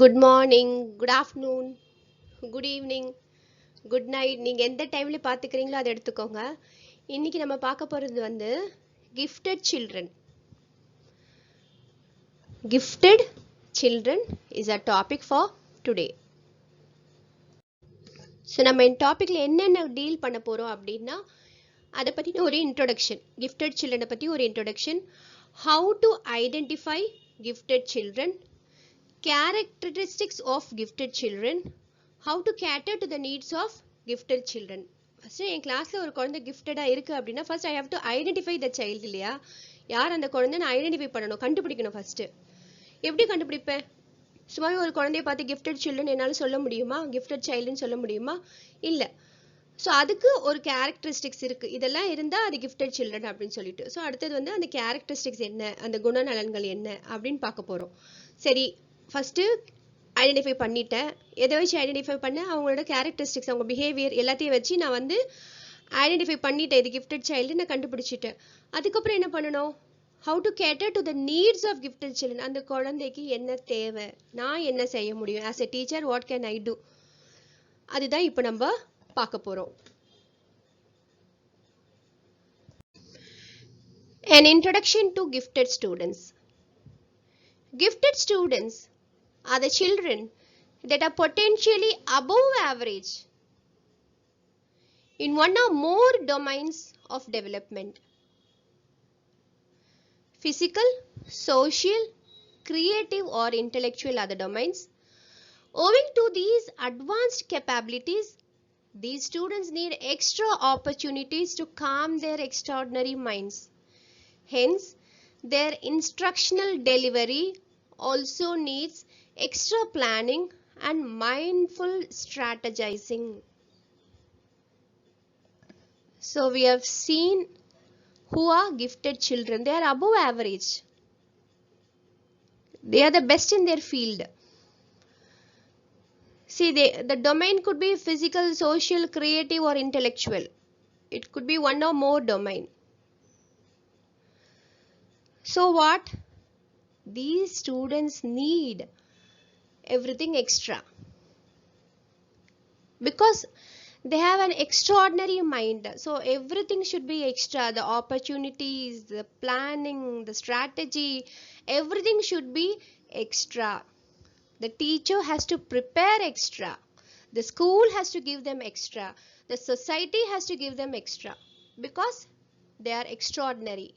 Good morning, good afternoon, good evening, good night. நீங்கள் எந்த டைம்ல பார்த்துக்கிறீங்களோ அதை எடுத்துக்கோங்க. இன்னைக்கு நம்ம பார்க்க போகிறது வந்து gifted children. Gifted children is a topic for today. So நம்ம இந்த டாப்பிக்கில் என்னென்ன டீல் பண்ண போகிறோம் அப்படின்னா, அதை பற்றின ஒரு இன்ட்ரொடக்ஷன், கிஃப்டட் சில்ட்ரனை பற்றி ஒரு introduction, how to identify gifted children, characteristics of gifted children, how to cater to the needs of gifted children. First என் கிளாஸ்ல ஒரு குழந்தை கிஃப்டடா இருக்கு அப்படின்னா first I have to identify the child இல்லையா? யார் அந்த குழந்தை நான் ஐடென்டிஃபை பண்ணணும், கண்டுபிடிக்கணும். ஃபர்ஸ்ட் எப்படி கண்டுபிடிப்பேன்? சும்மா ஒரு குழந்தைய பார்த்து கிஃப்டட் சில்ட்ரன் என்னால சொல்ல முடியுமா? கிஃப்டட் சைல்டுன்னு சொல்ல முடியுமா? இல்ல. ஸோ அதுக்கு ஒரு கேரக்டரிஸ்டிக்ஸ் இருக்கு. இதெல்லாம் இருந்தா அது கிஃப்டட் சில்ட்ரன் அப்படின்னு சொல்லிட்டு. ஸோ அடுத்தது வந்து அந்த கேரக்டரிஸ்டிக்ஸ் என்ன, அந்த குணநலன்கள் என்ன அப்படின்னு பார்க்க போறோம். சரி, ஃபஸ்ட்டு ஐடென்டிஃபை பண்ணிட்டேன். எதை வச்சு ஐடென்டிஃபை பண்ணேன்? அவங்களோட கேரக்டரிஸ்டிக்ஸ், அவங்க பிஹேவியர் எல்லாத்தையும் வச்சு நான் வந்து ஐடென்டிஃபை பண்ணிட்டேன். இது கிஃப்டட் சைல்டு நான் கண்டுபிடிச்சிட்டேன். அதுக்கப்புறம் என்ன பண்ணணும்? How to cater to the needs of gifted children. அந்த குழந்தைக்கு என்ன தேவை, நான் என்ன செய்ய முடியும், as a teacher what can I do, அதுதான் இப்போ நம்ம பார்க்க போகிறோம். An introduction to gifted students. Gifted students are the children that are potentially above average in one or more domains of development. Physical, social, creative or intellectual are the domains. Owing to these advanced capabilities, these students need extra opportunities to calm their extraordinary minds. Hence, their instructional delivery also needs extra planning and mindful strategizing. So we have seen who are gifted children. They are above average. They are the best in their field. See, the domain could be physical, social, creative or intellectual. It could be one or more domain. So what? These students need everything extra because they have an extraordinary mind. So everything should be extra. The opportunities, the planning, the strategy, everything should be extra. The teacher has to prepare extra. The school has to give them extra. The society has to give them extra because they are extraordinary.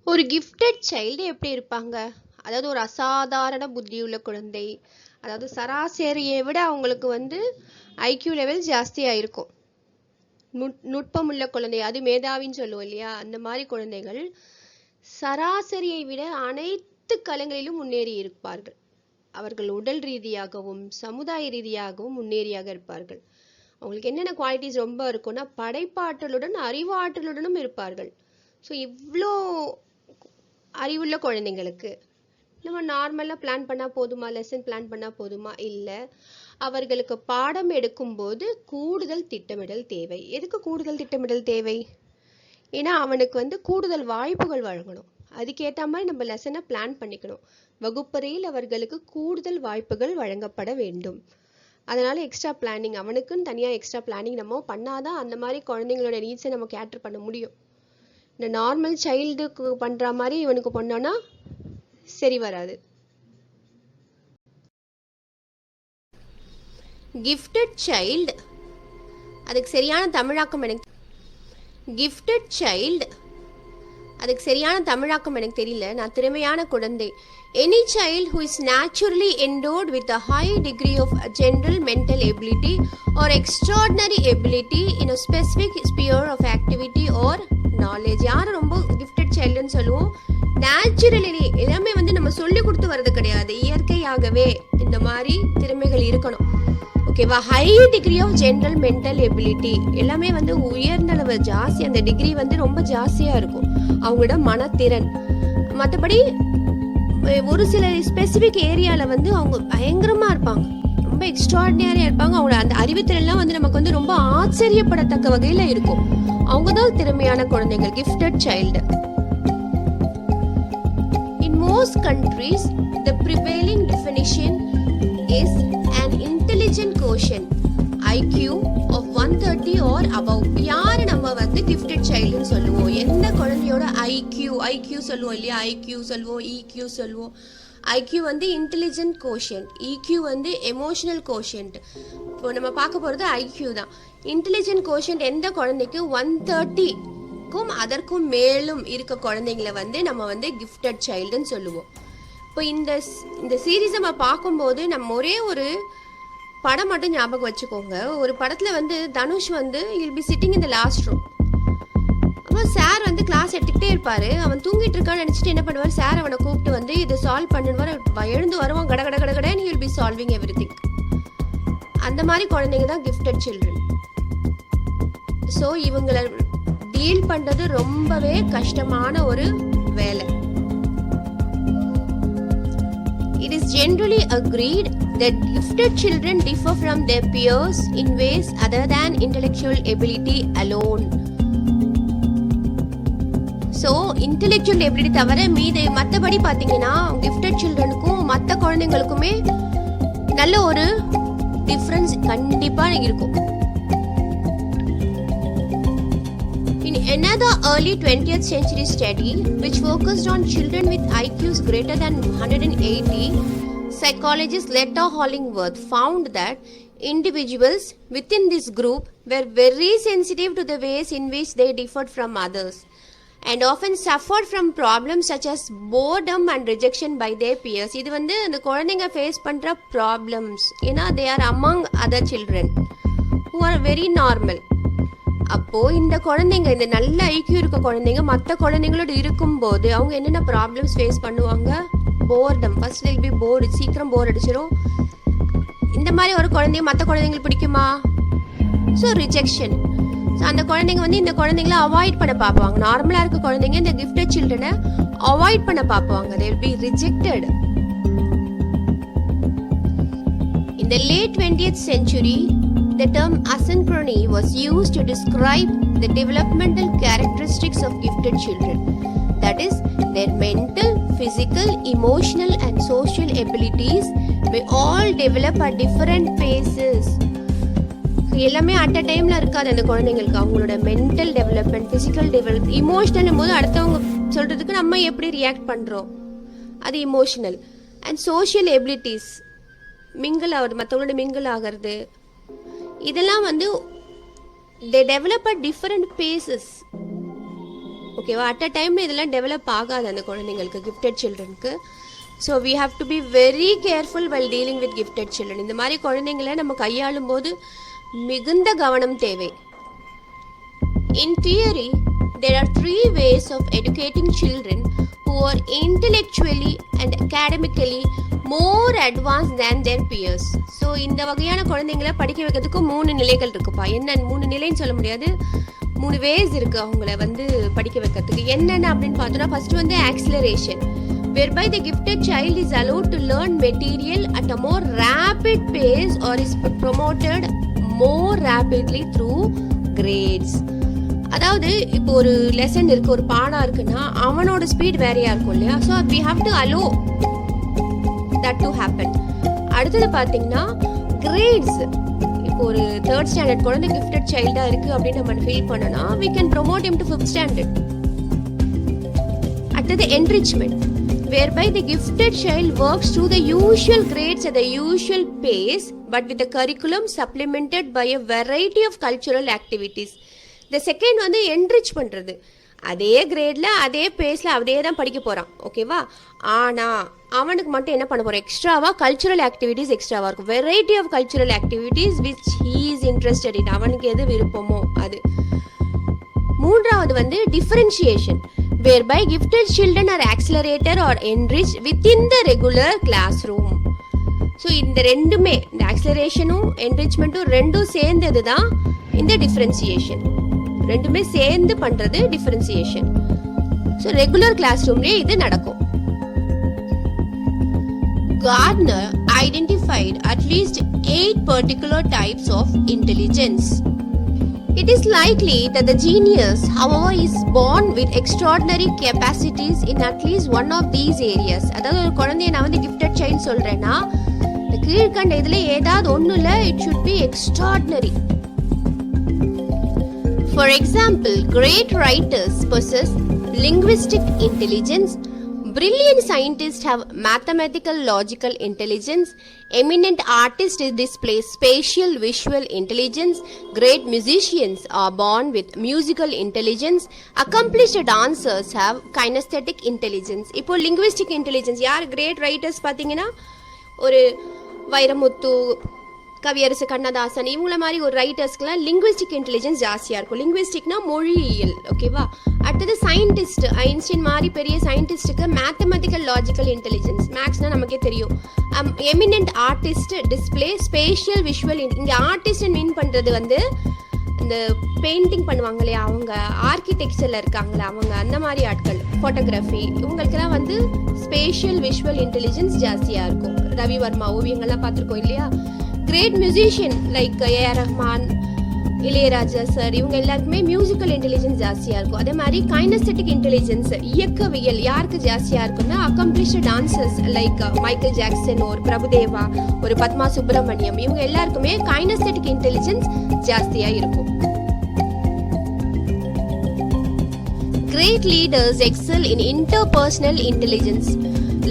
ஒரு gifted child எப்படி இருப்பாங்க? அதாவது ஒரு அசாதாரண புத்தியுள்ள குழந்தை, அதாவது சராசரியை விட அவங்களுக்கு வந்து ஐக்யூ லெவல் ஜாஸ்தியாக இருக்கும். நுட்பமுள்ள குழந்தை, அது மேதாவின்னு சொல்லுவோம் இல்லையா? அந்த மாதிரி குழந்தைகள் சராசரியை விட அனைத்து களங்களிலும் முன்னேறி இருப்பார்கள். அவர்கள் உடல் ரீதியாகவும் சமுதாய ரீதியாகவும் முன்னேறியாக இருப்பார்கள். அவங்களுக்கு என்னென்ன குவாலிட்டிஸ் ரொம்ப இருக்கும்னா, படைப்பாற்றலுடன் அறிவாற்றலுடனும் இருப்பார்கள். ஸோ இவ்வளோ அறிவுள்ள குழந்தைங்களுக்கு நம்ம நார்மலாக பிளான் பண்ணால் போதுமா, லெசன் பிளான் பண்ணால் போதுமா? இல்லை, அவர்களுக்கு பாடம் எடுக்கும்போது கூடுதல் திட்டமிடல் தேவை. எதுக்கு கூடுதல் திட்டமிடல் தேவை? ஏன்னா அவனுக்கு வந்து கூடுதல் வாய்ப்புகள் வழங்கணும். அதுக்கேற்ற மாதிரி நம்ம லெசனை பிளான் பண்ணிக்கணும். வகுப்பறையில் அவர்களுக்கு கூடுதல் வாய்ப்புகள் வழங்கப்பட வேண்டும். அதனால எக்ஸ்ட்ரா பிளானிங், அவனுக்குன்னு தனியாக எக்ஸ்ட்ரா பிளானிங் நம்ம பண்ணாதான் அந்த மாதிரி குழந்தைங்களோட நீட்ஸை நம்ம கேட்டர் பண்ண முடியும். இந்த நார்மல் சைல்டுக்கு பண்ற மாதிரி இவனுக்கு பண்ணோன்னா சரி வராது. கிஃப்டட் சைல்டு, அதுக்கு சரியான தமிழாக்கம் எனக்கு தெரியல. நான் திறமையான குழந்தை. Any child who is naturally endowed with a high degree of general mental ability or extraordinary ability in a specific sphere of activity or knowledge. யார் ரொம்ப கிஃப்டட் சைல்டுன்னு சொல்லுவோம்? நேச்சுரலி, எல்லாமே வந்து நம்ம சொல்லி கொடுத்து வர்றது கிடையாது, இயற்கையாகவே இந்த மாதிரி திறமைகள் இருக்கணும். ஓகேவா? High degree of general mental ability, எல்லாமே வந்து உயர்ந்தளவு ஜாஸ்தி, அந்த டிகிரி வந்து ரொம்ப ஜாஸ்தியாக இருக்கும் அவங்களோட மனத்திறன். மற்றபடி ஒரு சில ஸ்பெசிஃபிக் ஏரியாவில் வந்து அவங்க பயங்கரமாக இருப்பாங்க, ரொம்ப எக்ஸ்ட்ராடினரியாக இருப்பாங்க. அவங்களோட அந்த அறிவுத்திறன்லாம் வந்து நமக்கு வந்து ரொம்ப ஆச்சரியப்படத்தக்க வகையில் இருக்கும். அவங்க தான் திறமையான குழந்தைகள், gifted child. In most most countries, the prevailing definition is an intelligent quotient IQ of 130 or above. யாரு நம்ம வந்து gifted childன்னு சொல்லுவோம்? எந்த குழந்தையோட IQ சொல்லுவோம் இல்லையா? IQ சொல்லுவோம், EQ சொல்லுவோம். IQ வந்து intelligent quotient, EQ வந்து emotional quotient. இப்போ நம்ம பார்க்க போகிறது IQ தான். intelligent quotient எந்த குழந்தைக்கு 130க்கும் அதற்கும் மேலும் இருக்க குழந்தைங்களை வந்து நம்ம வந்து gifted childன்னு சொல்லுவோம். இப்போ இந்த சீரீஸ் நம்ம பார்க்கும்போது நம்ம ஒரே ஒரு படம் மட்டும் ஞாபகம் வச்சுக்கோங்க. ஒரு படத்தில் வந்து தனுஷ் வந்து will be sitting in the last room. அப்போ சார் வந்து கிளாஸ் எடுத்துக்கிட்டே இருப்பார். அவன் தூங்கிட்டு இருக்கான்னு நினச்சிட்டு என்ன பண்ணுவார், சார் அவனை கூப்பிட்டு வந்து இதை சால்வ் பண்ணுவார். எழுந்து வருவான், கட கட கட கடன்னு will be solving every thing. அந்த மாதிரி குழந்தைங்க தான் கிஃப்டட் சில்ட்ரன். ஸோ இவங்களை டீல் பண்ணுறது ரொம்பவே கஷ்டமான ஒரு வேலை. It is generally agreed that gifted children differ from their peers in ways other than intellectual ability alone. So, intellectual ability தவிர மீது மற்றபடி பார்த்தீங்கன்னா gifted childrenக்கும் மற்ற குழந்தைங்களுக்குமே நல்ல ஒரு டிஃப்ரென்ஸ் கண்டிப்பாக இருக்கும். In another early 20th century study which focused on children with IQs greater than 180, psychologist Letta Hollingworth found that individuals within this group were very sensitive to the ways in which they differed from others and often suffered from problems such as boredom and rejection by their peers. இது வந்து அந்த குழந்தைங்க face பண்ற problems. ஏன்னா they are among other children who are very normal. அப்போ இந்த குழந்தைங்க, இந்த நல்ல ஐக்கியூ இருக்க குழந்தைங்க மற்ற குழந்தைங்களோட இருக்கும்போது அவங்க என்னென்ன ப்ராப்ளம்ஸ் ஃபேஸ் பண்ணுவாங்க? Boredom. First will be board, சீக்கிரம் போர் அடிச்சிடும். இந்த மாதிரி ஒரு குழந்தைங்க மற்ற குழந்தைங்களுக்கு பிடிக்குமா? So rejection. ஸோ அந்த குழந்தைங்க வந்து இந்த குழந்தைங்கள அவாய்ட் பண்ண பார்ப்பாங்க. நார்மலாக இருக்க குழந்தைங்க இந்த கிஃப்டட் சில்ட்ரனை அவாய்ட் பண்ண பார்ப்பாங்க. they will be rejected. In the late 20th century, the term asynchrony was used to describe the developmental characteristics of gifted children. That is, their mental, physical, emotional and social abilities may all develop at different paces. எல்லாமே at a டைம்ல இருக்காது அந்த குழந்தைங்களுக்கு. அவங்களோட mental development, physical develop, emotional போது அடுத்தவங்க சொல்றதுக்கு நம்ம எப்படி ரியாக்ட் பண்றோம், அது emotional. And social abilities, mingle ஆகுறது, மற்றவங்களோட மிங்கிள் ஆகிறது, இதெல்லாம் வந்து they develop at different paces. ஓகேவா? அட் அ டைம்ல இதெல்லாம் டெவலப் ஆகாது அந்த குழந்தைங்களுக்கு, கிஃப்டட் சில்ட்ரனுக்கு. So we have to be very careful while dealing with gifted children. இந்த மாதிரி குழந்தைங்களை நம்ம கையாளும் போது மிகுந்த கவனம் தேவை. In theory, there are 3 ways of educating children who are intellectually and academically more advanced than their peers. So இந்த வகையான குழந்தைங்களை படிக்க வைக்கிறதுக்கு 3 நிலைகள் இருக்குப்பா. என்ன 3 நிலைன்னு சொல்ல முடியாது, 3 வேஸ் இருக்கு அவங்கள வந்து படிக்க வைக்கிறதுக்கு. என்னென்ன அப்படின்னு பார்த்தோம்னா, ஃபர்ஸ்ட் வந்து acceleration, whereby the gifted child is allowed to learn material at a more rapid pace or is promoted more rapidly through grades. அதாவது இப்போ ஒரு லெசன் இருக்கு, ஒரு பாடம் இருக்குன்னா அவனோட ஸ்பீட் வேறையா இருக்கும் இல்லையா? So we have to allow that to happen. அடுத்தது பார்த்தீங்கன்னா கிரேட்ஸ். இப்போ ஒரு 3rd ஸ்டாண்டர்ட் குழந்தை கிஃப்டட் சைல்டா இருக்கு அப்படின்னு நம்ம ஃபீல் பண்ணனா we can promote him to 5th standard. அடுத்தது enrichment, whereby the gifted child works through the usual grades at the usual pace but with the curriculum supplemented by a variety of cultural activities. The second வந்து enrich பண்றது, அதே கிரேட்ல அதே பேஸ்ல அதே தான் படிக்க போறான், ஓகேவா? ஆனா அவனுக்கு மட்டும் என்ன பண்ண போறோம், எக்ஸ்ட்ராவா கல்ச்சுரல் ஆக்டிவிட்டிஸ் எக்ஸ்ட்ராவா இருக்கும். Variety of cultural activities which he is interested in, அவனுக்கு எது விருப்பமோ அது. மூன்றாவது வந்து differentiation, whereby gifted children are accelerated or enriched within the regular classroom. So இந்த ரெண்டுமே, இந்த ஆக்சிலரேஷனும் என்ரிச்மெண்ட்டும் ரெண்டும் சேர்ந்தது தான் இந்த டிஃபரன்சியேஷன். ரெண்டுமே சேர்ந்து பண்றது டிஃபரன்சியேஷன். ஸோ ரெகுலர் கிளாஸ் ரூம்லேயே இது நடக்கும். Gardner identified at least 8 particular types of intelligence. It is likely that the genius, however, is born with extraordinary capacities in at least one of these areas. அதாவது ஒரு குழந்தைய நான் வந்து gifted child சொல்றேன்னா இந்த கீழ்கண்ட இதுல ஏதாவது ஒண்ணுல it should be extraordinary. For example, great writers possess linguistic intelligence. Brilliant scientists have mathematical logical intelligence. Eminent artists display spatial visual intelligence. Great musicians are born with musical intelligence. Accomplished dancers have kinesthetic intelligence. இப்போ linguistic intelligence யார் great writers பாத்தீங்கன்னா ஒரு வைரமுத்து, கவியரசு கண்ணதாசன் இவங்கள மாதிரி ஒரு ரைட்டர்ஸ்க்குலாம் linguistic intelligence ஜாஸ்தியாக இருக்கும். லிங்குவிஸ்டிக்னா மொழியியல், ஓகேவா. அடுத்தது சயின்டிஸ்ட், ஐன்ஸ்டீன் மாதிரி பெரிய சயின்டிஸ்ட்டுக்கு மேத்தமெட்டிக்கல் லாஜிக்கல் இன்டெலிஜென்ஸ், மேக்ஸ்னால் நமக்கே தெரியும். Eminent artist display spatial visual. இங்கே ஆர்டிஸ்ட் மீன் பண்ணுறது வந்து இந்த பெயிண்டிங் பண்ணுவாங்க இல்லையா அவங்க, ஆர்கிடெக்சரில் இருக்காங்களே அவங்க, அந்த மாதிரி ஆட்கள், ஃபோட்டோகிராஃபி, இவங்களுக்கெல்லாம் வந்து ஸ்பேஷியல் விஷுவல் இன்டெலிஜென்ஸ் ஜாஸ்தியாக இருக்கும். ரவி வர்மா ஓவியங்கள்லாம் பார்த்துருக்கோம் இல்லையா. Great musician like A R Rahman, Ilaiyaraaja sir, இவங்க எல்லாருக்குமே மியூசிக்கல் இன்டெலிஜென்ஸ் ஜாஸ்தியாக இருக்கும். அதே மாதிரி கைனஸ்தெட்டிக் இன்டெலிஜென்ஸ், இயக்கவியல் யாருக்கு ஜாஸ்தியாக இருக்குன்னா accomplished dancers like Michael Jackson, ஒரு பிரபுதேவா, ஒரு பத்மா சுப்பிரமணியம், இவங்க எல்லாருக்குமே கைனஸ்தெட்டிக் இன்டெலிஜென்ஸ் ஜாஸ்தியாக இருக்கும். Great leaders excel in interpersonal intelligence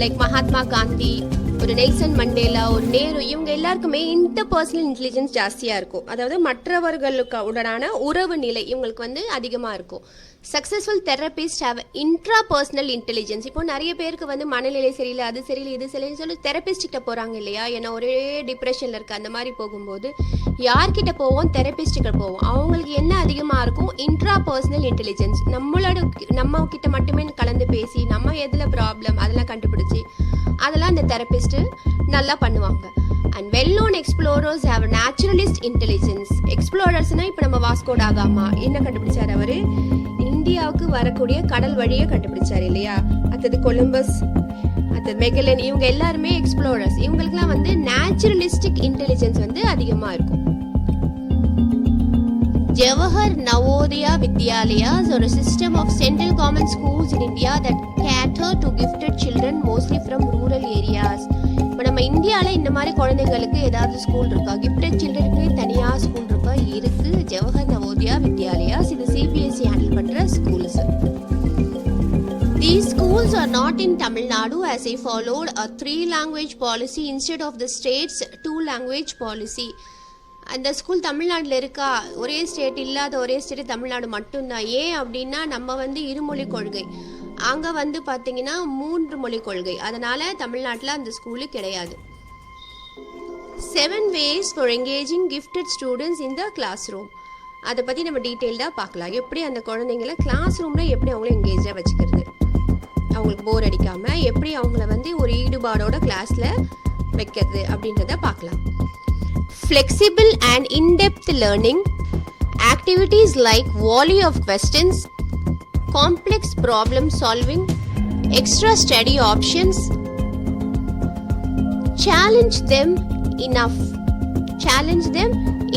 like Mahatma Gandhi, ஒரு நெல்சன் மண்டேலா, ஒரு நேரு, இவங்க எல்லாருக்குமே இன்டர்பர்சனல் இன்டெலிஜென்ஸ் ஜாஸ்தியாக இருக்கும். அதாவது மற்றவர்களுக்கு உடனான உறவு நிலை இவங்களுக்கு வந்து அதிகமாக இருக்கும். Successful therapist have intrapersonal intelligence. இப்போ நிறைய பேருக்கு வந்து மனநிலை சரியில்லை, அது சரியில்லை, இது சரியில்லைன்னு சொல்லி தெரபிஸ்ட்கிட்ட போகிறாங்க இல்லையா. ஏன்னா ஒரே டிப்ரெஷனில் இருக்குது, அந்த மாதிரி போகும்போது யார்கிட்ட போவோம்? தெரபிஸ்ட்கிட்ட போவோம். அவங்களுக்கு என்ன அதிகமாக இருக்கும்? Intrapersonal intelligence. நம்ம கிட்ட மட்டுமே கலந்து பேசி நம்ம எதில் ப்ராப்ளம் அதெல்லாம் கண்டுபிடிச்சி அதெல்லாம் அந்த தெரபிஸ்ட்டு நல்லா பண்ணுவாங்க. And well known explorers have naturalist intelligence. எக்ஸ்ப்ளோரர்ஸ்னால் இப்போ நம்ம வாஸ்கோ டா காமா என்ன கண்டுபிடிச்சார்? அவர் இந்தியாவுக்கு வரக்கூடிய கடல் வழியை கண்டுபிடிச்சார் இல்லையா. அடுத்தது கொலம்பஸ், அடுத்தது மெகலன், இவங்க எல்லாருமே எக்ஸ்ப்ளோரர்ஸ். இவங்களுக்குலாம் வந்து நேச்சுரலிஸ்டிக் இன்டெலிஜென்ஸ் வந்து அதிகமாக இருக்கும். Jawahar Navodaya Vidyalayas are a system of central government schools in India that cater to gifted children mostly from rural areas. இப்போ நம்ம இந்தியாவில் இந்த மாதிரி குழந்தைங்களுக்கு ஏதாவது ஸ்கூல் இருக்கா? கிஃப்டட் சில்ட்ரனுக்கு தனியாக ஸ்கூல் இருக்கா? இருக்கு. ஜவஹர் நவோதயா வித்யாலயாஸ், இது சிபிஎஸ்சி ஹேண்டில் பண்ணுற schools. These schools are not in Tamil Nadu as they followed a 3-language policy instead of the state's 2-language policy. அந்த ஸ்கூல் தமிழ்நாட்டில் இருக்கா? ஒரே ஸ்டேட் இல்லாத ஒரே ஸ்டேட் தமிழ்நாடு மட்டும்தான். ஏன் அப்படின்னா நம்ம வந்து இருமொழி கொள்கை, அங்கே வந்து பார்த்தீங்கன்னா 3 மொழி கொள்கை, அதனால் தமிழ்நாட்டில் அந்த ஸ்கூலு கிடையாது. 7 ways for engaging gifted students in the classroom. அதை பற்றி நம்ம டீட்டெயில்டாக பார்க்கலாம். எப்படி அந்த குழந்தைங்கள கிளாஸ் ரூமில் எப்படி அவங்கள எங்கேஜாக வச்சுக்கிறது, அவங்களுக்கு போர் அடிக்காமல் எப்படி அவங்கள வந்து ஒரு ஈடுபாடோட கிளாஸில் வைக்கிறது அப்படின்றத பார்க்கலாம். Flexible and in-depth learning activities like volley of questions, complex problem solving, extra study options, challenge them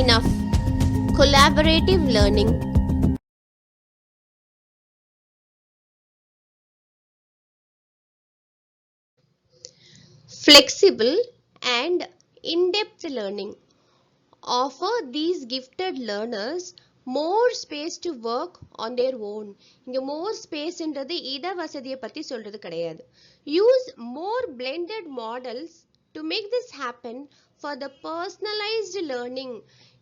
enough, collaborative learning. Flexible and in-depth learning offer these gifted learners more space to work on their own. இங்க more space என்றது இட வசதியை பத்தி சொல்றது கிடையாது. Use more blended models to make this happen for the personalized learning.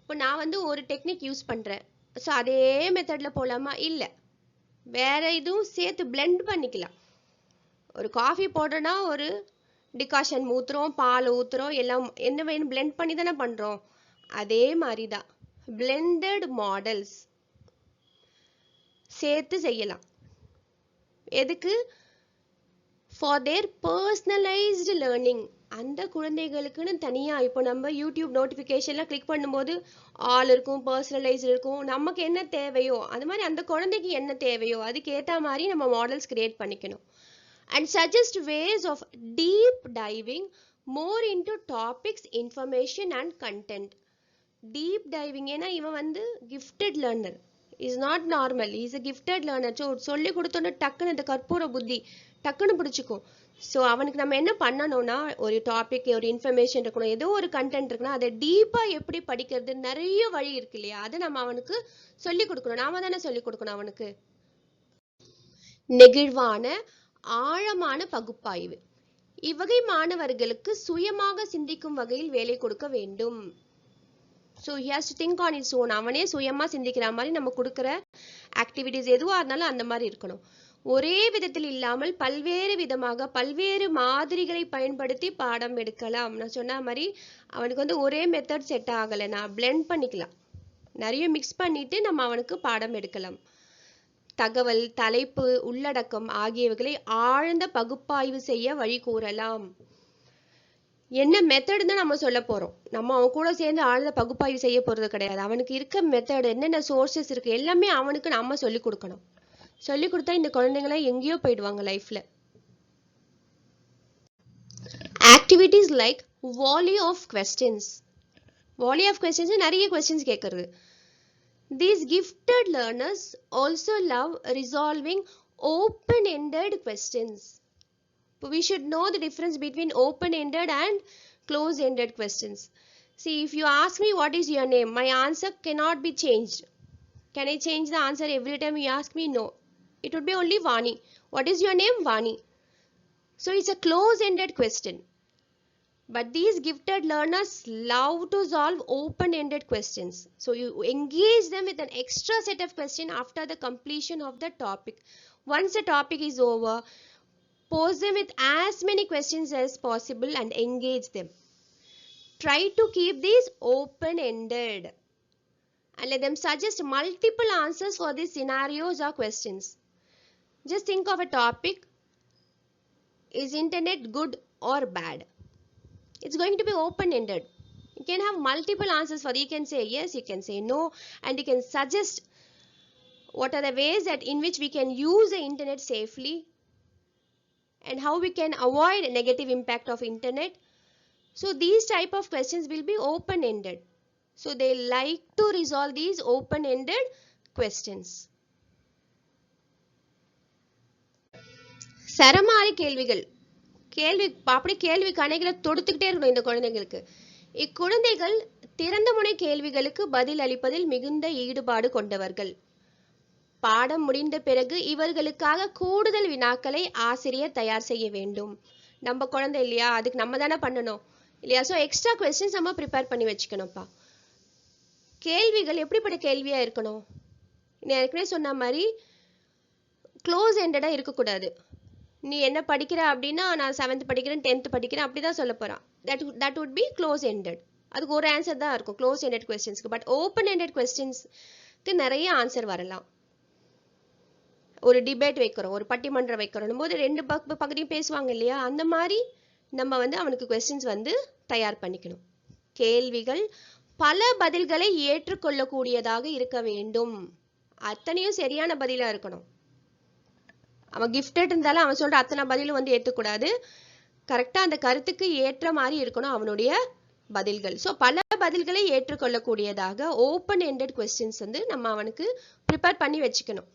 இப்போ நான் வந்து ஒரு டெக்னிக் யூஸ் பண்றேன், ஸோ அதே மெத்தட்ல போலாமா? இல்லை, வேற இதுவும் சேர்த்து பிளெண்ட் பண்ணிக்கலாம். ஒரு காஃபி போடுறோன்னா ஒரு டிகாஷன் ஊற்றுறோம், பால் ஊற்றுறோம், எல்லாம் என்ன வேணும் பிளெண்ட் பண்ணி தானே பண்ணுறோம். அதே மாதிரி தான் பிளெண்டட் மாடல்ஸ் சேர்த்து செய்யலாம். எதுக்கு? For their personalised learning. அந்த குழந்தைகளுக்குன்னு தனியாக இப்போ நம்ம யூடியூப் நோட்டிஃபிகேஷன்லாம் கிளிக் பண்ணும்போது ஆல் இருக்கும், பர்சனலைஸ்டு இருக்கும். நமக்கு என்ன தேவையோ அது மாதிரி அந்த குழந்தைக்கு என்ன தேவையோ அதுக்கு ஏற்ற மாதிரி நம்ம மாடல்ஸ் கிரியேட் பண்ணிக்கணும். And suggest ways of deep diving more into topics, information and content deep diving. ஏன்னா இவன் வந்து gifted learner, is not normal, is a gifted learner. So சொல்லி கொடுத்தோன்னே டக்குன்னு இந்த கற்பூர புத்தி டக்குன்னு பிடிச்சிக்கும். ஸோ அவனுக்கு நம்ம என்ன பண்ணணும்னா, ஒரு டாபிக், ஒரு இன்ஃபர்மேஷன் இருக்கணும், ஏதோ ஒரு கண்டென்ட் இருக்குன்னா அதை டீப்பாக எப்படி படிக்கிறது, நிறைய வழி இருக்கு இல்லையா, அதை நம்ம அவனுக்கு சொல்லிக் கொடுக்கணும். நாம தானே சொல்லிக் கொடுக்கணும் அவனுக்கு. நெகிழ்வான ஆழமான பகுப்பாய்வு. இவ்வகை மாணவர்களுக்கு சுயமாக சிந்திக்கும் வகையில் வேலை கொடுக்க வேண்டும். So he has to think on his own. அவனே சுயமா சிந்திக்கிற மாதிரி நம்ம கொடுக்குற ஆக்டிவிட்டிஸ் எதுவாக இருந்தாலும் அந்த மாதிரி இருக்கணும். ஒரே விதத்தில் இல்லாமல் பல்வேறு விதமாக பல்வேறு மாதிரிகளை பயன்படுத்தி பாடம் எடுக்கலாம். நான் சொன்ன மாதிரி அவனுக்கு வந்து ஒரே மெத்தட் செட் ஆகலை, நான் பிளெண்ட் பண்ணிக்கலாம், நிறைய மிக்ஸ் பண்ணிட்டு நம்ம அவனுக்கு பாடம் எடுக்கலாம். தகவல், தலைப்பு, உள்ளடக்கம் ஆகியவைகளை ஆழ்ந்த பகுப்பாய்வு செய்ய வழி கூறலாம். என்ன மெத்தட் தான் நம்ம சொல்ல போறோம், நம்ம அவன் கூட சேர்ந்து ஆழ்ந்த பகுப்பாய்வு செய்ய போறது கிடையாது. அவனுக்கு இருக்க மெத்தட், என்னென்ன சோர்சஸ் இருக்கு, எல்லாமே அவனுக்கு நம்ம சொல்லி கொடுக்கணும். சொல்லி கொடுத்தா இந்த குழந்தைங்களாம் எங்கேயோ போயிடுவாங்க லைஃப்ல. Activities like volley of questions. Volley of questions நிறைய கொஸ்டின்ஸ் கேட்கறது. These gifted learners also love resolving open-ended questions. We should know the difference between open-ended and close-ended questions. See, if you ask me what is your name, my answer cannot be changed. Can I change the answer every time you ask me? No. It would be only Vani. What is your name? Vani. So it's a close-ended question. But these gifted learners love to solve open-ended questions. So you engage them with an extra set of questions after the completion of the topic. Once the topic is over, pose them with as many questions as possible and engage them. Try to keep these open-ended and let them suggest multiple answers for these scenarios or questions. Just think of a topic. Is internet good or bad? It's going to be open-ended. You can have multiple answers for it. You can say yes, you can say no, and you can suggest what are the ways that in which we can use the internet safely and how we can avoid negative impact of internet. So these type of questions will be open-ended. So they like to resolve these open-ended questions. சரமாரி கேள்விகள். அப்படி கேள்வி கணைகளை தொடுத்துக்கிட்டே இருக்கணும் இந்த குழந்தைங்களுக்கு. இக்குழந்தைகள் திறந்த முனை கேள்விகளுக்கு பதில் அளிப்பதில் மிகுந்த ஈடுபாடு கொண்டவர்கள். பாடம் முடிந்த பிறகு இவர்களுக்காக கூடுதல் வினாக்களை ஆசிரியர் தயார் செய்ய வேண்டும். நம்ம குழந்தை இல்லையா, அதுக்கு நம்ம தானே பண்ணணும் இல்லையா. ஸோ எக்ஸ்ட்ரா கொஸ்டின்ஸ் நம்ம ப்ரிப்பேர் பண்ணி வச்சுக்கணும்ப்பா. கேள்விகள் எப்படிப்பட்ட கேள்வியா இருக்கணும், நான் ஏற்கனவே சொன்ன மாதிரி க்ளோஸ் எண்டடாக இருக்கக்கூடாது. நீ என்ன படிக்கிற அப்படின்னா, நான் 7th படிக்கிறேன் 10th படிக்கிறேன் அப்படிதான் சொல்ல போறான். that would be close ended. அதுக்கு ஒரு ஆன்சர் தான் இருக்கும் க்ளோஸ் எண்டட் கொஸ்டின்ஸ்க்கு. பட் ஓப்பன் எண்டட் கொஸ்டின்ஸ்க்கு நிறைய ஆன்சர் வரலாம். ஒரு டிபேட் வைக்கிறோம், ஒரு பட்டிமன்றம் வைக்கிறோம் போது 2 பகுதியும் பேசுவாங்க இல்லையா, அந்த மாதிரி நம்ம வந்து அவனுக்கு கொஸ்டின்ஸ் வந்து தயார் பண்ணிக்கணும். கேள்விகள் பல பதில்களை ஏற்றுக்கொள்ளக்கூடியதாக இருக்க வேண்டும். அத்தனையும் சரியான பதிலா இருக்கணும். அவன் கிஃப்டட் இருந்தாலும் அவன் சொல்ற அத்தனை பதிலும் வந்து ஏற்றுக்கூடாது. கரெக்டாக அந்த கருத்துக்கு ஏற்ற மாதிரி இருக்கணும் அவனுடைய பதில்கள். ஸோ பல பதில்களை ஏற்றுக்கொள்ளக்கூடியதாக ஓப்பன் எண்டட் கொஸ்டின்ஸ் வந்து நம்ம அவனுக்கு ப்ரிப்பேர் பண்ணி வச்சுக்கணும்.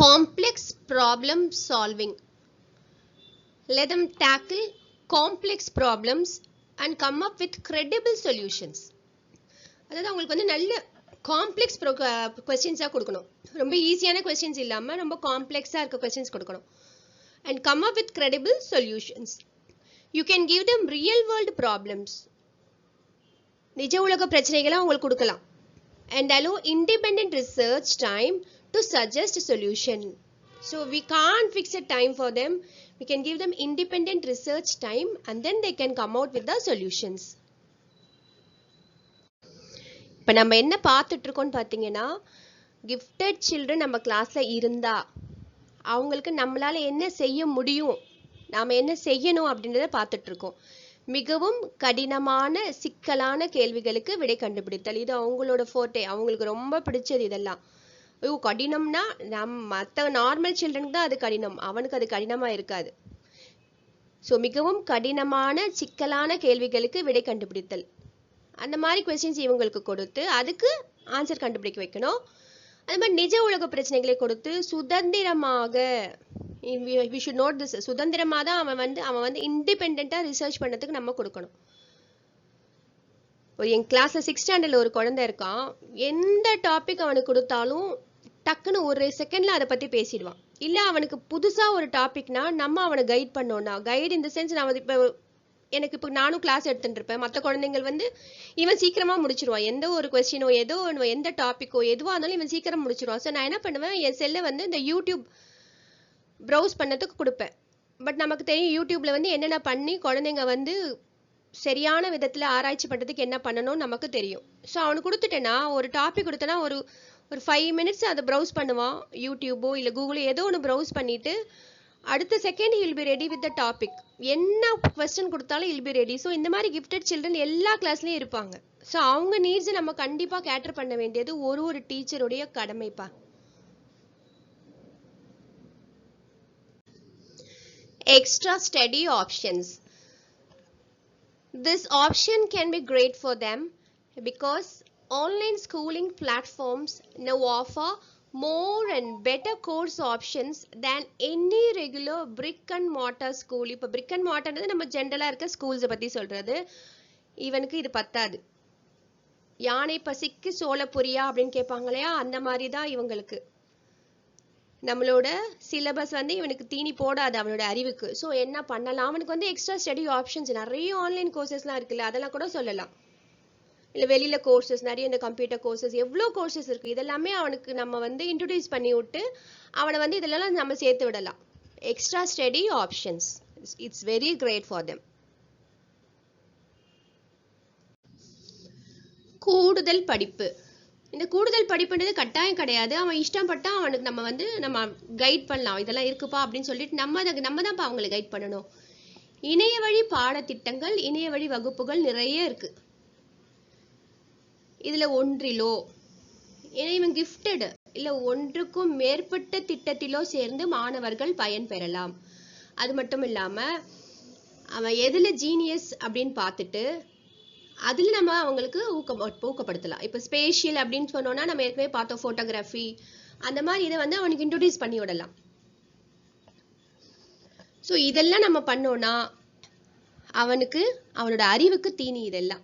Complex problem solving. Let them tackle complex problems and come up with credible solutions. அதாவது அவங்களுக்கு வந்து நல்ல காம்ப்ளெக்ஸ் கொஸ்டின்ஸாக கொடுக்கணும். ரொம்ப ஈஸியான கொஸ்டின்ஸ் இல்லாமல் ரொம்ப காம்ப்ளெக்ஸாக இருக்க கொஸ்டின்ஸ் கொடுக்கணும். And come up with credible solutions. You can give them real world problems. நிஜ உலக பிரச்சனைகளை அவங்களுக்கு கொடுக்கலாம். And allow independent research time to suggest a solution. So we can't fix a time for them. We can give them independent research time and then they can come out with the solutions. இப்போ நம்ம என்ன பார்த்துட்டு இருக்கோம்னு பார்த்தீங்கன்னா, gifted children நம்ம கிளாஸ்ல இருந்தா அவங்களுக்கு நம்மளால என்ன செய்ய முடியும், நாம என்ன செய்யணும் அப்படின்றத பார்த்துட்டு இருக்கோம். மிகவும் கடினமான சிக்கலான கேள்விகளுக்கு விடை கண்டுபிடித்தல், இது அவங்களோட ஃபோர்ட்டே, அவங்களுக்கு ரொம்ப பிடிச்சது இதெல்லாம். ஐயோ கடினம்னா மற்ற நார்மல் சில்ட்ரனுக்கு தான் அது கடினம், அவனுக்கு அது கடினமா இருக்காது. ஸோ மிகவும் கடினமான சிக்கலான கேள்விகளுக்கு விடை கண்டுபிடித்தல். அந்த மாதிரி கொஸ்டின்ஸ் இவங்களுக்கு கொடுத்து அதுக்கு ஆன்சர் கண்டுபிடிக்க வைக்கணும். அது மாதிரி நிஜ உலக பிரச்சனைகளை கொடுத்து சுதந்திரமாக we should note this, சுதந்திரமாக தான் அவன் வந்து இண்டிபெண்டா ரிசர்ச் பண்ணதுக்கு நம்ம கொடுக்கணும். என் கிளாஸ்ல 6th ஸ்டாண்டர்ட்ல ஒரு குழந்தை இருக்கான். எந்த டாபிக் அவனுக்கு கொடுத்தாலும் டக்குன்னு ஒரு செகண்ட்ல அதை பத்தி பேசிடுவான். இல்ல அவனுக்கு புதுசா ஒரு டாபிக்னா நம்ம அவனை கைட் பண்ணோம்னா, கைட் இந்த சென்ஸ் நான் இப்ப எனக்கு இப்போ நானும் கிளாஸ் எடுத்துட்டு இருப்பேன். மற்ற குழந்தைங்கள் வந்து இவன் சீக்கிரமா முடிச்சிருவான். எந்த ஒரு கொஸ்டினோ ஏதோ ஒன்று எந்த டாபிக்கோ எதுவாக இருந்தாலும் இவன் சீக்கிரம் முடிச்சிருவான். ஸோ நான் என்ன பண்ணுவேன், என் செல்லை வந்து இந்த யூடியூப் ப்ரௌஸ் பண்ணதுக்கு கொடுப்பேன். பட் நமக்கு தெரியும் யூடியூப்ல வந்து என்னென்ன பண்ணி குழந்தைங்க வந்து சரியான விதத்தில் ஆராய்ச்சி பண்ணுறதுக்கு என்ன பண்ணணும்னு நமக்கு தெரியும். ஸோ அவனுக்கு கொடுத்துட்டேன்னா ஒரு டாபிக் கொடுத்தேன்னா ஒரு 5 minutes அதை ப்ரௌஸ் பண்ணுவான். யூடியூபோ இல்லை கூகுளோ ஏதோ ஒன்று ப்ரௌஸ் பண்ணிட்டு அடுத்த second he'll be ready with the topic. என்ன கொஸ்டின் கொடுத்தாலும் ஹில் பி ரெடி. ஸோ இந்த மாதிரி கிஃப்டட் சில்ட்ரன் எல்லா கிளாஸ்லையும் இருப்பாங்க. ஸோ அவங்க நீட்ஸை நம்ம கண்டிப்பாக கேட்டர் பண்ண வேண்டியது ஒரு டீச்சருடைய கடமைப்பா. Extra study options. This option can be great for them because online schooling platforms now offer more and better course options than any regular brick and mortar school. இப்போ brick and mortar நம்ம ஜென்ரலா இருக்க ஸ்கூல்ஸை பத்தி சொல்றது. இவனுக்கு இது பத்தாது. யானை பசிக்கு சோள பொரியா அப்படின்னு கேட்பாங்க இல்லையா, அந்த மாதிரி தான் இவங்களுக்கு. நம்மளோட சிலபஸ் வந்து இவனுக்கு தீனி போடாது அவனோட அறிவுக்கு. ஸோ என்ன பண்ணலாம், அவனுக்கு வந்து எக்ஸ்ட்ரா ஸ்டடி ஆப்ஷன்ஸ் நிறைய ஆன்லைன் கோர்சஸ்லாம் இருக்குல்ல, அதெல்லாம் கூட சொல்லலாம். இல்லை வெளியில் கோர்சஸ் நிறைய, இந்த கம்ப்யூட்டர் கோர்சஸ் எவ்வளோ கோர்சஸ் இருக்குது. இதெல்லாமே அவனுக்கு நம்ம வந்து இன்ட்ரடியூஸ் பண்ணி விட்டு அவனை வந்து இதெல்லாம் நம்ம சேர்த்து விடலாம். Extra study options, it's very great for them. கூடுதல் படிப்பு. இந்த கூடுதல் படிப்புன்றது கட்டாயம் கிடையாது. அவன் இஷ்டப்பட்டா அவனுக்கு நம்ம வந்து நம்ம கைட் பண்ணலாம். இதெல்லாம் இருக்குப்பா அப்படின்னு சொல்லிட்டு நம்ம தான்ப்பா அவங்களை கைட் பண்ணணும். இணைய வழி பாடத்திட்டங்கள், இணைய வழி வகுப்புகள் நிறைய இருக்கு. இதுல ஒன்றிலோ இவன் கிஃப்டட் இல்ல ஒன்றுக்கும் மேற்பட்ட திட்டத்திலோ சேர்ந்து மாணவர்கள் பயன் பெறலாம். அது மட்டும் இல்லாம அவன் எதுல ஜீனியஸ் அப்படின்னு பார்த்துட்டு அதுல நம்ம அவங்களுக்கு ஊக்கப்படுத்தலாம். இப்போ ஸ்பேஷியல் அப்படின்னு சொன்னோம்னா நம்ம ஏற்கனவே பார்த்தோம் ஃபோட்டோகிராஃபி, அந்த மாதிரி இதை வந்து அவனுக்கு இன்ட்ரோடியூஸ் பண்ணி விடலாம். ஸோ இதெல்லாம் நம்ம பண்ணோம்னா அவனுக்கு அவனோட அறிவுக்கு தீனி இதெல்லாம்.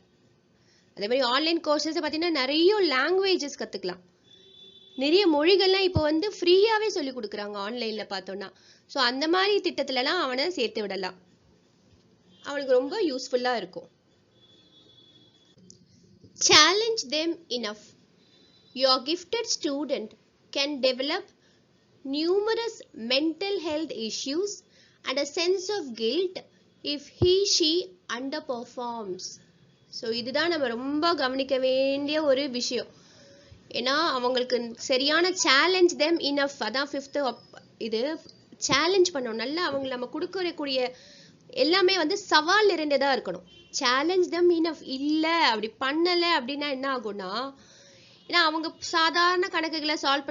அதே மாதிரி ஆன்லைன் கோர்சஸ் பார்த்தீங்கன்னா நிறைய லாங்குவேஜஸ் கற்றுக்கலாம். நிறைய மொழிகள்லாம் இப்போ வந்து ஃப்ரீயாகவே சொல்லி கொடுக்குறாங்க ஆன்லைனில் பார்த்தோன்னா. ஸோ அந்த மாதிரி திட்டத்துலலாம் அவனை சேர்த்து விடலாம். அவனுக்கு ரொம்ப யூஸ்ஃபுல்லாக இருக்கும். Challenge them enough. Your gifted student can develop numerous mental health issues and a sense of guilt if she underperforms. So இதுதான் நம்ம ரொம்ப கவனிக்க வேண்டிய ஒரு விஷயம். ஏன்னா அவங்களுக்கு சரியான சேலஞ்ச் தெம் இனஃப், அதான் 5th இது சேலஞ்ச் பண்ணணும். நல்லா அவங்க நம்ம கொடுக்கக்கூடிய எல்லாமே வந்து சவால் நிறைந்ததா இருக்கணும். சேலஞ்ச் தெம் இனஃப் இல்லை அப்படி பண்ணலை அப்படின்னா என்ன ஆகும்னா, ஏன்னா அவங்க சாதாரண கணக்குகளை சால்வ்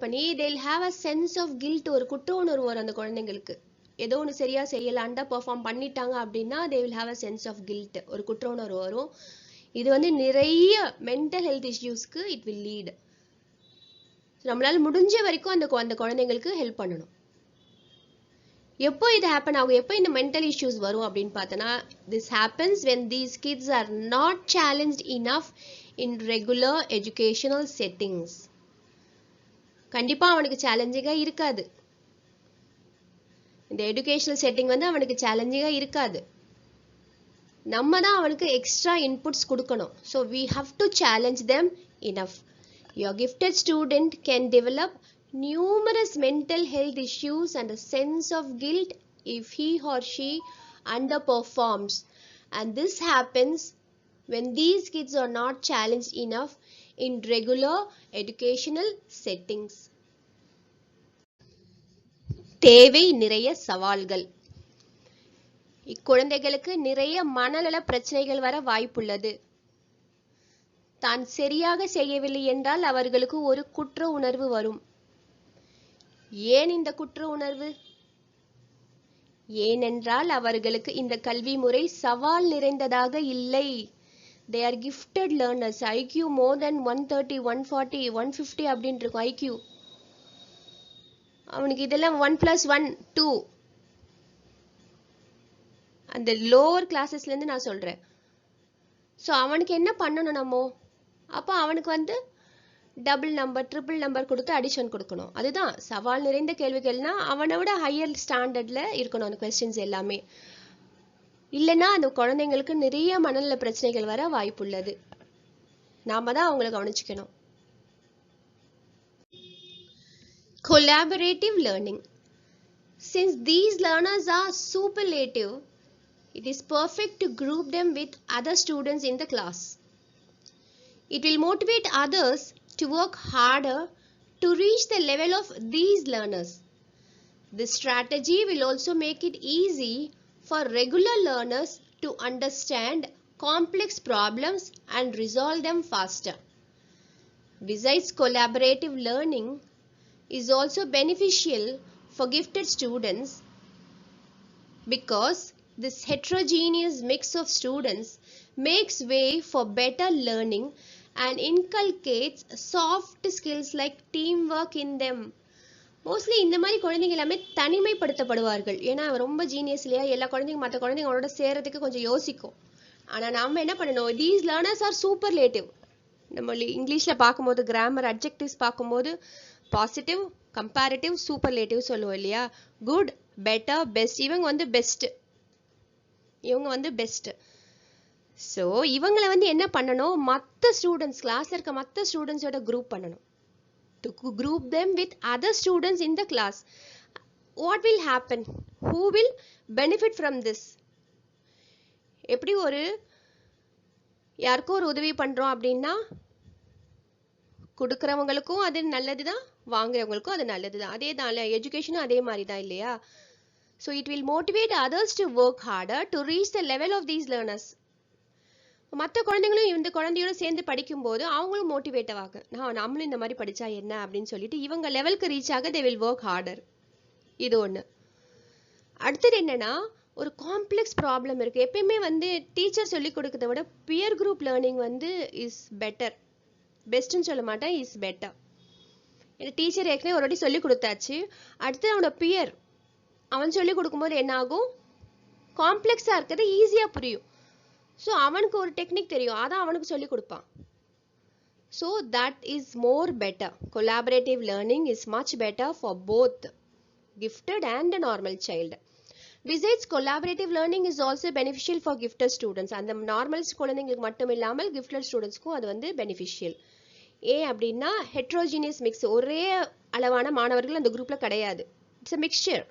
பண்ணி they'll have a sense of guilt, ஒரு குற்ற உணர்வு வரும் அந்த குழந்தைங்களுக்கு. ஏதோ ஒன்று சரியா செய்யலை, அண்டர் பெர்ஃபார்ம் பண்ணிட்டாங்க அப்படின்னா they will have a sense of guilt, ஒரு குற்ற உணர்வு வரும். இது வந்து நிறைய மென்டல் ஹெல்த் இஷ்யூஸ்க்கு இட் வில் லீட். நம்மளால முடிஞ்ச வரைக்கும் அந்த குழந்தைங்களுக்கு ஹெல்ப் பண்ணணும். எப்போ இது ஹேப்பன் ஆகும், எப்போ இந்த மென்டல் இஷ்யூஸ் வரும் அப்படின்னு பார்த்தோன்னா, this happens when these kids are not challenged enough in regular educational settings. கண்டிப்பா அவனுக்கு சேலஞ்சிங்கா இருக்காது. இந்த எஜுகேஷனல் செட்டிங் வந்து அவனுக்கு சேலஞ்சிங்கா இருக்காது. நம்ம தான் அவனுக்கு எக்ஸ்ட்ரா இன்புட்ஸ் கொடுக்கணும். So we have to challenge them enough. Your gifted student can develop numerous mental health issues and a sense of guilt if he or she underperforms, and this happens when these kids are not challenged enough in regular educational settings. தேவை நிறைய சவால்கள். இக்குழந்தைகளுக்கு நிறைய மனநல பிரச்சனைகள் வர வாய்ப்புள்ளது. தான் சரியாக செய்யவில்லை என்றால் அவர்களுக்கு ஒரு குற்ற உணர்வு வரும். ஏன் இந்த குற்ற உணர்வு? ஏனென்றால் அவர்களுக்கு இந்த கல்வி முறை சவால் நிறைந்ததாக இல்லை. they are gifted learners. IQ more than 130, 140, 150 அப்படின்னு இருக்கும் IQ. அவனுக்கு இதெல்லாம் 1 + 1 2, அந்த லோவர் கிளாஸஸ்ல இருந்து நான் சொல்றேன். ஸோ அவனுக்கு என்ன பண்ணணும் நம்ம? அப்போ அவனுக்கு வந்து டபுள் நம்பர் ட்ரிபிள் நம்பர் கொடுத்து அடிஷன் கொடுக்கணும். அதுதான் சவால் நிறைந்த கேள்விகள்னா அவனை விட ஹையர் ஸ்டாண்டர்ட்ல இருக்கணும் அந்த கொஸ்டின்ஸ் எல்லாமே. இல்லைன்னா அந்த குழந்தைங்களுக்கு நிறைய மனநல பிரச்சனைகள் வர வாய்ப்புள்ளது. நாம தான் அவங்களை கவனிச்சுக்கணும். Collaborative learning. Since these learners are superlative, it is perfect to group them with other students in the class. It will motivate others to work harder to reach the level of these learners. This strategy will also make it easy for regular learners to understand complex problems and resolve them faster. Besides, collaborative learning is also beneficial for gifted students because this heterogeneous mix of students makes way for better learning and inculcates soft skills like teamwork in them. Mostly இந்த மாதிரி குழந்தைங்க எல்லாமே தனிமைப்படுத்தப்படுவார்கள். ஏன்னா ரொம்ப genius இல்லையா, எல்லா குழந்தைங்க மற்ற குழந்தைங்களோட சேர்றதுக்கு கொஞ்சம் யோசிக்கும். ஆனால் நம்ம என்ன பண்ணணும், தீஸ் லேர்னர்ஸ் ஆர் சூப்பர்லேட்டிவ். நம்ம இங்கிலீஷில் பார்க்கும்போது கிராமர் அட்ஜெக்டிவ்ஸ் பார்க்கும்போது பாசிட்டிவ், கம்பேரிட்டிவ், சூப்பர்லேட்டிவ் சொல்லுவோம் இல்லையா. Good, better, best. இவங்க வந்து பெஸ்ட், இவங்க வந்து பெஸ்ட். ஸோ இவங்களை வந்து என்ன பண்ணணும், மற்ற ஸ்டூடெண்ட்ஸ் கிளாஸில் இருக்க மற்ற ஸ்டூடெண்ட்ஸோட குரூப் பண்ணணும். To group them with other students in the class. What will happen? Who will benefit from this? எப்படி ஒரு யாருக்கும் ஒரு உதவி பண்றோம் அப்படின்னா கொடுக்கறவங்களுக்கும் அது நல்லதுதான், வாங்குறவங்களுக்கும் அது நல்லதுதான். அதே தான் எஜுகேஷனும் அதே மாதிரி தான் இல்லையா. So it will motivate others to work harder to reach the level of these learners. மற்ற குழந்தைங்களும் இந்த குழந்தையோட சேர்ந்து படிக்கும்போது அவங்களும் மோட்டிவேட் ஆக, நம்மளும் இந்த மாதிரி படிச்சா என்ன அப்படின்னு சொல்லிட்டு இவங்க லெவலுக்கு ரீச் ஆக they will work harder. இது ஒன்று. அடுத்தது என்னன்னா, ஒரு காம்ப்ளெக்ஸ் ப்ராப்ளம் இருக்கு. எப்பயுமே வந்து டீச்சர் சொல்லி கொடுக்கறத விட பியர் குரூப் லேர்னிங் வந்து இஸ் பெட்டர். பெஸ்ட்னு சொல்ல மாட்டேன், இஸ் பெட்டர். ஏன்னா டீச்சர் ஏற்கனவே ஒரு வாட்டி சொல்லி கொடுத்தாச்சு. அடுத்து அவனோட பியர் அவன் சொல்லி கொடுக்கும்போது என்ன ஆகும், காம்ப்ளெக்ஸாக இருக்கிறது ஈஸியாக புரியும். ஸோ அவனுக்கு ஒரு டெக்னிக் தெரியும், அதான் அவனுக்கு சொல்லி கொடுப்பான். So that is more better. Collaborative learning is much better for both gifted and normal child. Besides collaborative learning is also beneficial for gifted students. அந்த நார்மல் குழந்தைங்களுக்கு மட்டும் இல்லாமல் கிஃப்டட் ஸ்டூடெண்ட்ஸ்க்கும் அது வந்து பெனிஃபிஷியல். ஏன் அப்படின்னா ஹெட்ரோஜீனியஸ் மிக்ஸ், ஒரே அளவான மாணவர்கள் அந்த குரூப்ல கிடையாது. It's a mixture.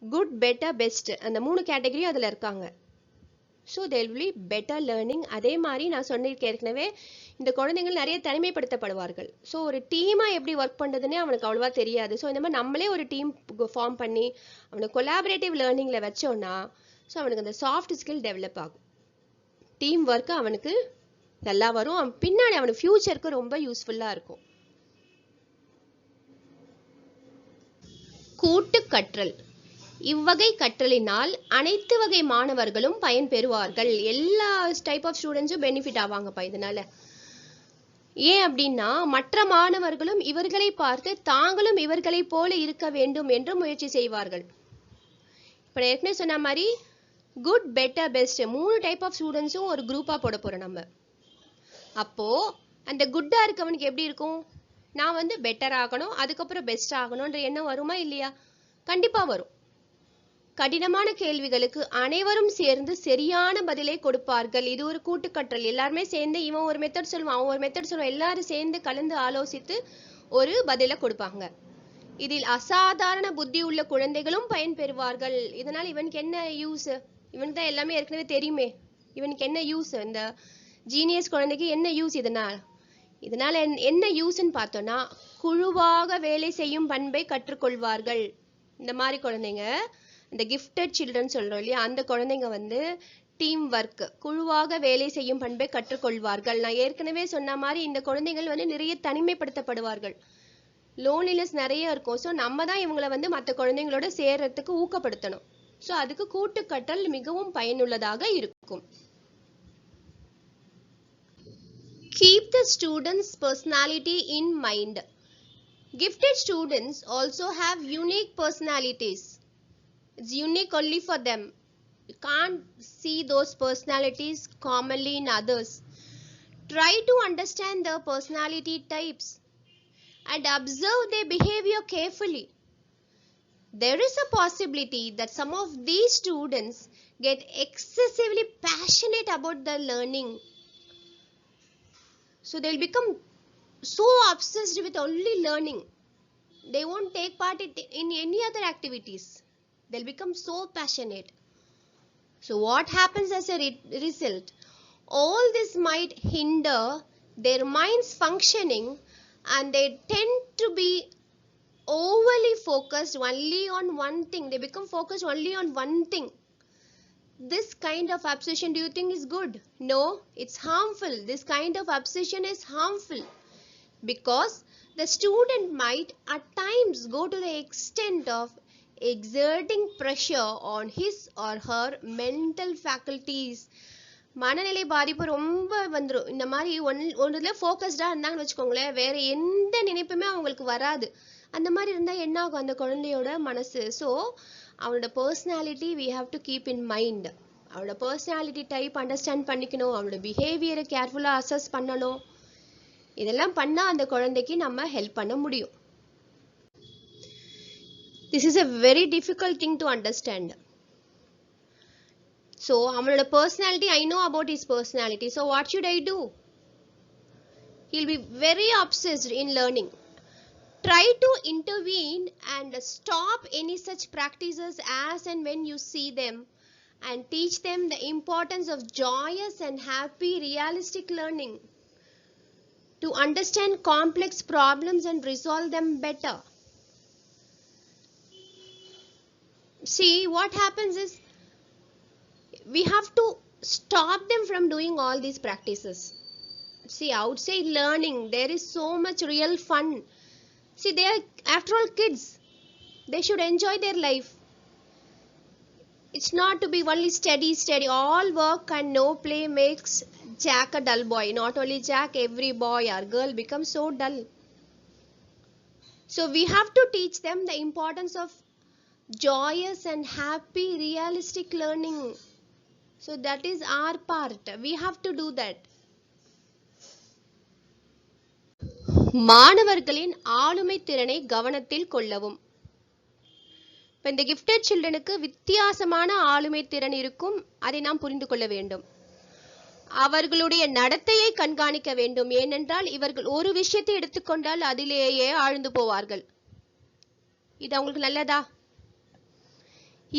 Good, better, best அந்த 3 கேட்டகரியும் அதில் இருக்காங்க. So there will be better learning. அதே மாதிரி நான் சொன்னிருக்கேன் ஏற்கனவே, இந்த குழந்தைகள் நிறைய தனிமைப்படுத்தப்படுவார்கள். ஸோ ஒரு டீமாக எப்படி ஒர்க் பண்ணுறதுன்னே அவனுக்கு அவ்வளோவா தெரியாது. ஸோ இந்த மாதிரி நம்மளே ஒரு டீம் ஃபார்ம் பண்ணி அவனை கொலாபரேட்டிவ் லேர்னிங்கில் வச்சோன்னா ஸோ அவனுக்கு அந்த சாஃப்ட் ஸ்கில் டெவலப் ஆகும். டீம் ஒர்க்கு அவனுக்கு நல்லா வரும். அவன் பின்னாடி அவனுக்கு ஃபியூச்சருக்கு ரொம்ப யூஸ்ஃபுல்லாக இருக்கும். கூட்டு கற்றல். இவ்வகை கற்றலினால் அனைத்து வகை மாணவர்களும் பயன்பெறுவார்கள். எல்லா டைப் ஆஃப் ஸ்டூடெண்ட்ஸும் பெனிஃபிட் ஆவாங்கப்பா இதனால. ஏன் அப்படின்னா மற்ற மாணவர்களும் இவர்களை பார்த்து தாங்களும் இவர்களை போல இருக்க வேண்டும் என்று முயற்சி செய்வார்கள். இப்போ ஏற்கனவே சொன்ன மாதிரி good, better, best 3 type of ஸ்டூடெண்ட்ஸும் ஒரு குரூப்பாக போட போகிறோம் நம்ம. அப்போ அந்த குட்டாக இருக்கவனுக்கு எப்படி இருக்கும், நான் வந்து பெட்டர் ஆகணும் அதுக்கப்புறம் பெஸ்ட் ஆகணும்ன்ற எண்ணம் வருமா இல்லையா? கண்டிப்பாக வரும். கடினமான கேள்விகளுக்கு அனைவரும் சேர்ந்து சரியான பதிலை கொடுப்பார்கள். இது ஒரு கூட்டுக்கற்றல். எல்லாருமே சேர்ந்து இவன் ஒரு மெத்தட் சொல்லுவான், அவன் ஒரு மெத்தட் சொல்லுவான், எல்லாரும் சேர்ந்து கலந்து ஆலோசித்து ஒரு பதிலை கொடுப்பாங்க. இதில் அசாதாரண புத்தி உள்ள குழந்தைகளும் பயன்பெறுவார்கள். இதனால் இவனுக்கு என்ன யூஸ், இவனுக்கு தான் எல்லாமே ஏற்கனவே தெரியுமே, இவனுக்கு என்ன யூஸ், இந்த ஜீனியஸ் குழந்தைக்கு என்ன யூஸ் இதனால என்ன யூஸ்ன்னு பார்த்தோம்னா குழுவாக வேலை செய்யும் பண்பை கற்றுக்கொள்வார்கள். இந்த மாதிரி குழந்தைங்க, இந்த கிஃப்டட் சில்ட்ரன் சொல்றோம் இல்லையா, அந்த குழந்தைங்க வந்து டீம் ஒர்க், குழுவாக வேலை செய்யும் பண்பை கற்றுக்கொள்வார்கள். நான் ஏற்கனவே சொன்ன மாதிரி இந்த குழந்தைகள் வந்து நிறைய தனிமைப்படுத்தப்படுவார்கள், லோன்லினஸ் நிறைய இருக்கும். ஸோ நம்ம தான் இவங்களை வந்து மற்ற குழந்தைங்களோட சேர்றதுக்கு ஊக்கப்படுத்தணும். ஸோ அதுக்கு கூட்டுக்கற்றல் மிகவும் பயனுள்ளதாக இருக்கும். Keep the student's personality in mind. Gifted students also have unique personalities. It's unique only for them. You can't see those personalities commonly in others. Try to understand their personality types and observe their behavior carefully. There is a possibility that some of these students get excessively passionate about the learning. So they'll become so obsessed with only learning. They won't take part in any other activities. They'll become so passionate. So what happens as a result? All this might hinder their minds functioning, and they tend to be overly focused only on one thing. They become focused only on one thing. This kind of obsession, do you think is good? No, it's harmful. This kind of obsession is harmful because the student might at times go to the extent of exerting pressure on his or her mental faculties. மனநிலை பாதிப்பு ரொம்ப வந்துடும். இந்த மாதிரி ஒன்றுல ஃபோக்கஸ்டாக இருந்தாங்கன்னு வச்சுக்கோங்களேன், வேற எந்த நினைப்புமே அவங்களுக்கு வராது. அந்த மாதிரி இருந்தால் என்ன ஆகும் அந்த குழந்தையோட மனசு? ஸோ அவனோட personality we have to keep in mind. அவனோட பர்சனாலிட்டி டைப் அண்டர்ஸ்டாண்ட் பண்ணிக்கணும், அவனோட பிஹேவியரை கேர்ஃபுல்லாக அசஸ் பண்ணணும். இதெல்லாம் பண்ணால் அந்த குழந்தைக்கு நம்ம ஹெல்ப் பண்ண முடியும். This is a very difficult thing to understand. So அவனோட personality, I know about his personality, so what should I do? He'll be very obsessed in learning. Try to intervene and stop any such practices as and when you see them, and teach them the importance of joyous and happy realistic learning to understand complex problems and resolve them better. See, what happens is we have to stop them from doing all these practices. See, outside learning there is so much real fun. See, they are after all kids. They should enjoy their life. It's not to be only steady. All work and no play makes Jack a dull boy. Not only Jack, every boy or girl becomes so dull. So we have to teach them the importance of joyous and happy realistic learning. So that is our part. We have to do that. மாணவர்களின் ஆளுமை திறனை கவனத்தில் கொள்ளவும். இப்போ இந்த gifted சில்ட்ரனுக்கு வித்தியாசமான ஆளுமை திறன் இருக்கும், அதை நாம் புரிந்து கொள்ள வேண்டும். அவர்களுடைய நடத்தையை கண்காணிக்க வேண்டும். ஏனென்றால் இவர்கள் ஒரு விஷயத்தை எடுத்துக்கொண்டால் அதிலேயே ஆழ்ந்து போவார்கள். இது அவங்களுக்கு நல்லதா?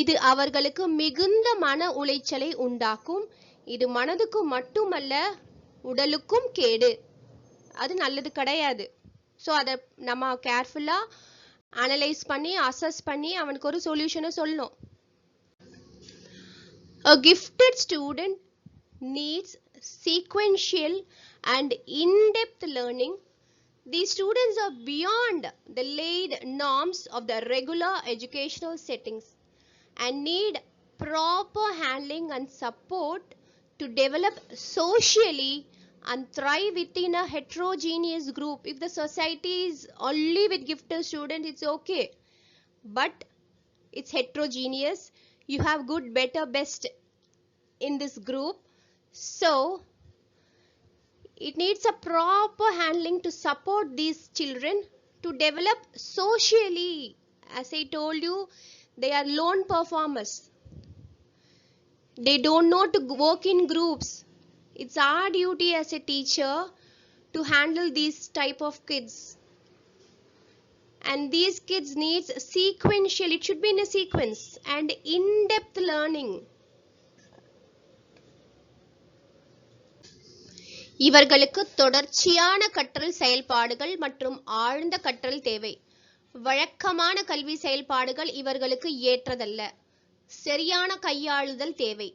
இது அவர்களுக்கு மிகுந்த மன உளைச்சலை உண்டாக்கும். இது மனதுக்கு மட்டுமல்ல, உடலுக்கும் கேடு. அது நல்லது கிடையாது. ஸோ அதை நம்ம கேர்ஃபுல்லாக அனலைஸ் பண்ணி அசஸ் பண்ணி அவனுக்கு ஒரு சொல்யூஷனை சொல்லணும். A gifted student needs sequential and in-depth learning. These students are beyond the laid norms of the regular educational settings and need proper handling and support to develop socially and thrive within a heterogeneous group. If the society is only with gifted students, it's okay. But it's heterogeneous. You have good, better, best in this group. So it needs a proper handling to support these children to develop socially. As I told you, they are lone performers. They don't know to work in groups. It's our duty as a teacher to handle these type of kids. And these kids needs sequential, it should be in a sequence, and in-depth learning. இவர்களுக்கு தொடர்ச்சியான கற்றல் செயல்பாடுகள் மற்றும் ஆழ்ந்த கற்றல் தேவை. வழக்கமான கல்வி செயல்பாடுகள் இவர்களுக்கு ஏற்றதல்ல. சரியான கையாளுதல் தேவை.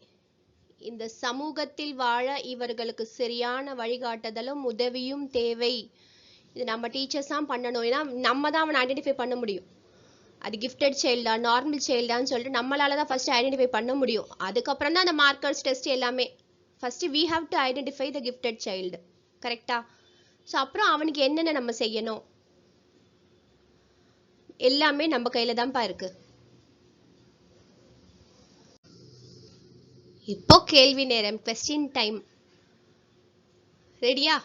இந்த சமூகத்தில் வாழ இவர்களுக்கு சரியான வழிகாட்டுதலும் உதவியும் தேவை. இது நம்ம டீச்சர்ஸ் தான் பண்ணணும். ஏன்னா நம்ம தான் அவனை ஐடென்டிஃபை பண்ண முடியும். அது கிஃப்டட் சைல்டா நார்மல் சைல்டான்னு சொல்லிட்டு நம்மளால தான் ஃபர்ஸ்ட் ஐடென்டிஃபை பண்ண முடியும். அதுக்கப்புறம் தான் அந்த மார்க்கர்ஸ் டெஸ்ட் எல்லாமே. First we have to identify the gifted child. கரெக்டா? ஸோ அப்புறம் அவனுக்கு என்னென்ன நம்ம செய்யணும் எல்லாமே நம்ம கையில தான்ப்பா இருக்கு. இப்போ கேள்வி நேரம், கொஸ்டின் டைம். ரெடியா?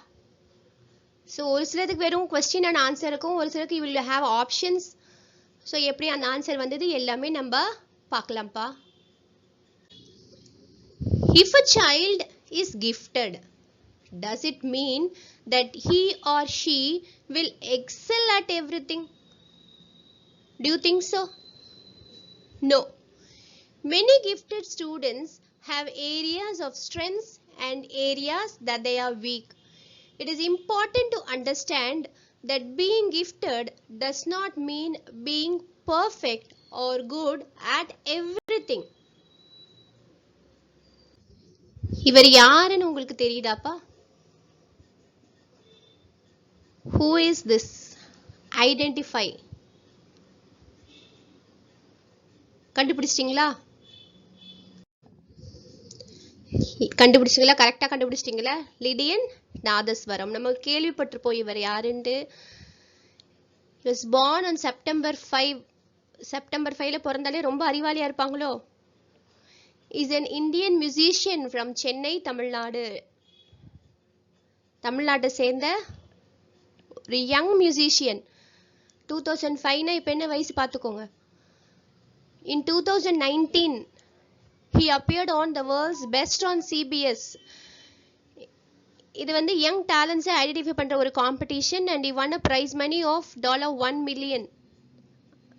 ஸோ ஒரு சிலருக்கு வெறும் கொஸ்டின் அண்ட் ஆன்சர் இருக்கும், ஒரு சிலருக்கு you will have options. So எப்படி அந்த ஆன்சர் வந்தது எல்லாமே நம்ம பார்க்கலாம்ப்பா. If a child is gifted, does it mean that he or she will excel at everything? Do you think so? No. Many gifted students have areas of strengths and areas that they are weak. It is important to understand that being gifted does not mean being perfect or good at everything. இவர் யாருன்னு உங்களுக்கு தெரியுதாப்பா? Who is this? Identify. கண்டுபிடிச்சிட்டீங்களா? கண்டுபிடிச்சிங்களா? கரெக்டா கண்டுபிடிச்சிட்டீங்களா? லிடியன் நாதஸ்வரம். நம்ம கேள்விப்பட்டிருப்போம் இவர் யாருன்னு. He was born on September 5. September 5ல பிறந்தாலே ரொம்ப அறிவாளியா இருப்பாங்களோ? Is an Indian musician from Chennai, Tamil Nadu. தமிழ்நாட்டை சேர்ந்த ஒரு யங் மியூசிஷியன். 2005னா இப்போ என்ன வயசு பார்த்துக்கோங்க. In 2019 he appeared on the world's best on CBS. இது வந்து யங் டேலண்ட்ஸை ஐடென்டிஃபை பண்ற ஒரு competition and he won a prize money of $1 million.